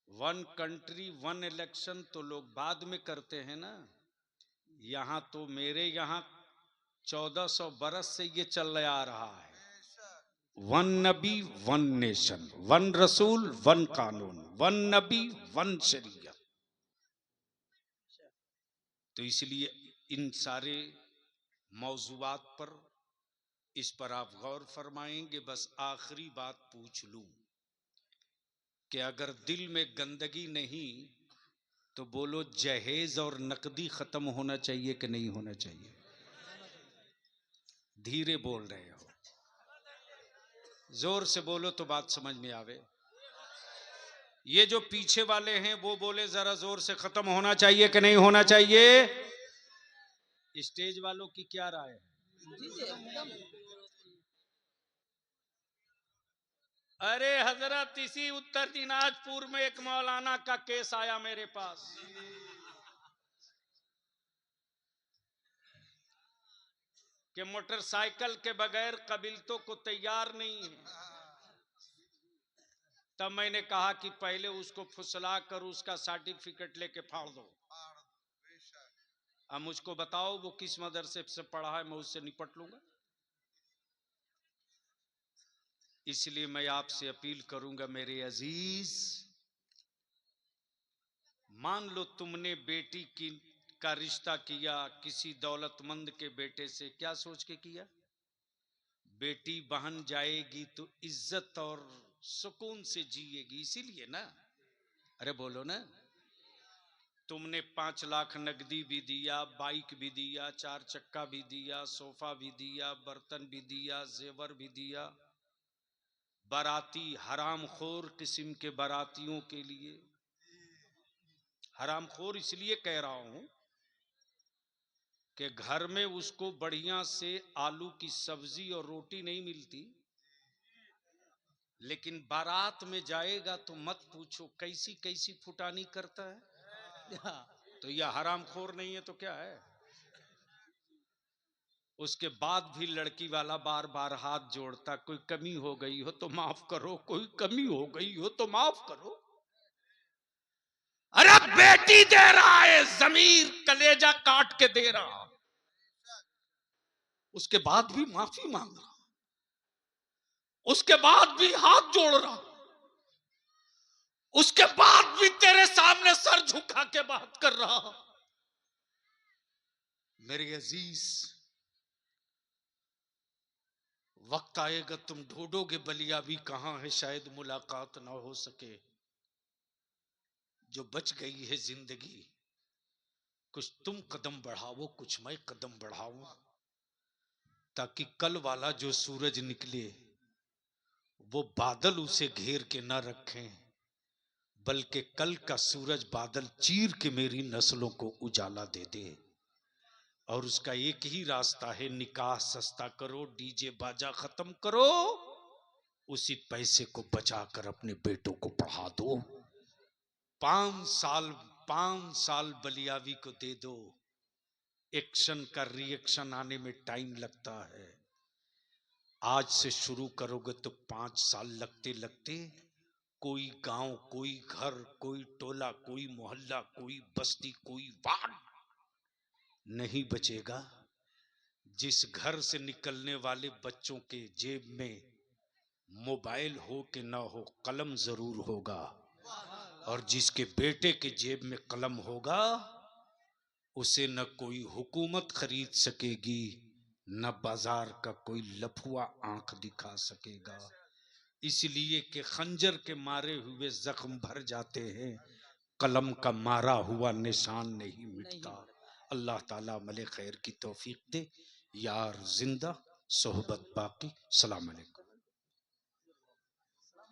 Speaker 1: वन कंट्री वन इलेक्शन तो लोग बाद में करते हैं ना। यहां तो मेरे यहां 1400 बरस से ये चल आ रहा है, वन नबी वन नेशन, वन रसूल वन कानून, वन नबी वन शरीयत। तो इसलिए इन सारे मौजूआत पर, इस पर आप गौर फरमाएंगे। बस आखिरी बात पूछ लूं कि अगर दिल में गंदगी नहीं तो बोलो, जहेज और नकदी खत्म होना चाहिए कि नहीं होना चाहिए? धीरे बोल रहे हो, जोर से बोलो तो बात समझ में आवे। ये जो पीछे वाले हैं वो बोले जरा जोर से, खत्म होना चाहिए कि नहीं होना चाहिए? स्टेज वालों की क्या राय है?
Speaker 4: जी जी एकदम।
Speaker 1: अरे हजरत, इसी उत्तर दिनाजपुर में एक मौलाना का केस आया मेरे पास। कि मोटरसाइकिल के बगैर कबीलतों को तैयार नहीं है। तब मैंने कहा कि पहले उसको फुसला कर उसका सर्टिफिकेट लेके फाड़ दो। अब मुझको बताओ वो किस मदरसे से पढ़ा है, मैं उससे निपट लूंगा। इसलिए मैं आपसे अपील करूंगा मेरे अजीज, मान लो तुमने बेटी का रिश्ता किया किसी दौलतमंद के बेटे से, क्या सोच के किया? बेटी बहन जाएगी तो इज्जत और सुकून से जिएगी, इसीलिए ना। अरे बोलो ना। तुमने 5 लाख नकदी भी दिया, बाइक भी दिया, 4 चक्का भी दिया, सोफा भी दिया, बर्तन भी दिया, जेवर भी दिया। बाराती हरामखोर किस्म के बारातियों के लिए, हरामखोर इसलिए कह रहा हूं कि घर में उसको बढ़िया से आलू की सब्जी और रोटी नहीं मिलती, लेकिन बारात में जाएगा तो मत पूछो कैसी कैसी फुटानी करता है। तो यह हरामखोर नहीं है तो क्या है? उसके बाद भी लड़की वाला बार बार हाथ जोड़ता, कोई कमी हो गई हो तो माफ करो, कोई कमी हो गई हो तो माफ करो। अरे बेटी दे रहा है, जमीर कलेजा काट के दे रहा, उसके बाद भी माफी मांग रहा, उसके बाद भी हाथ जोड़ रहा, उसके बाद भी तेरे सामने सर झुका के बात कर रहा। मेरे अजीज, वक्त आएगा तुम ढूंढोगे बलिया भी कहां है, शायद मुलाकात ना हो सके। जो बच गई है जिंदगी, कुछ तुम कदम बढ़ाओ, कुछ मैं कदम बढ़ाऊं, ताकि कल वाला जो सूरज निकले वो बादल उसे घेर के ना रखें, बल्कि कल का सूरज बादल चीर के मेरी नस्लों को उजाला दे दे। और उसका एक ही रास्ता है, निकाह सस्ता करो, डीजे बाजा खत्म करो, उसी पैसे को बचाकर अपने बेटों को पढ़ा दो। 5 साल बलियावी को दे दो। एक्शन का रिएक्शन आने में टाइम लगता है। आज से शुरू करोगे तो 5 साल लगते लगते कोई गांव, कोई घर, कोई टोला, कोई मोहल्ला, कोई बस्ती, कोई वार्ड नहीं बचेगा जिस घर से निकलने वाले बच्चों के जेब में मोबाइल हो कि ना हो, कलम जरूर होगा। और जिसके बेटे के जेब में कलम होगा उसे न कोई हुकूमत खरीद सकेगी, न बाजार का कोई लफुआ आंख दिखा सकेगा। इसलिए कि खंजर के मारे हुए जख्म भर जाते हैं, कलम का मारा हुआ निशान नहीं मिटता। अल्लाह ताला अमल खैर की तौफीक दे। यार जिंदा, सोहबत बाकी। सलाम अलैकुम।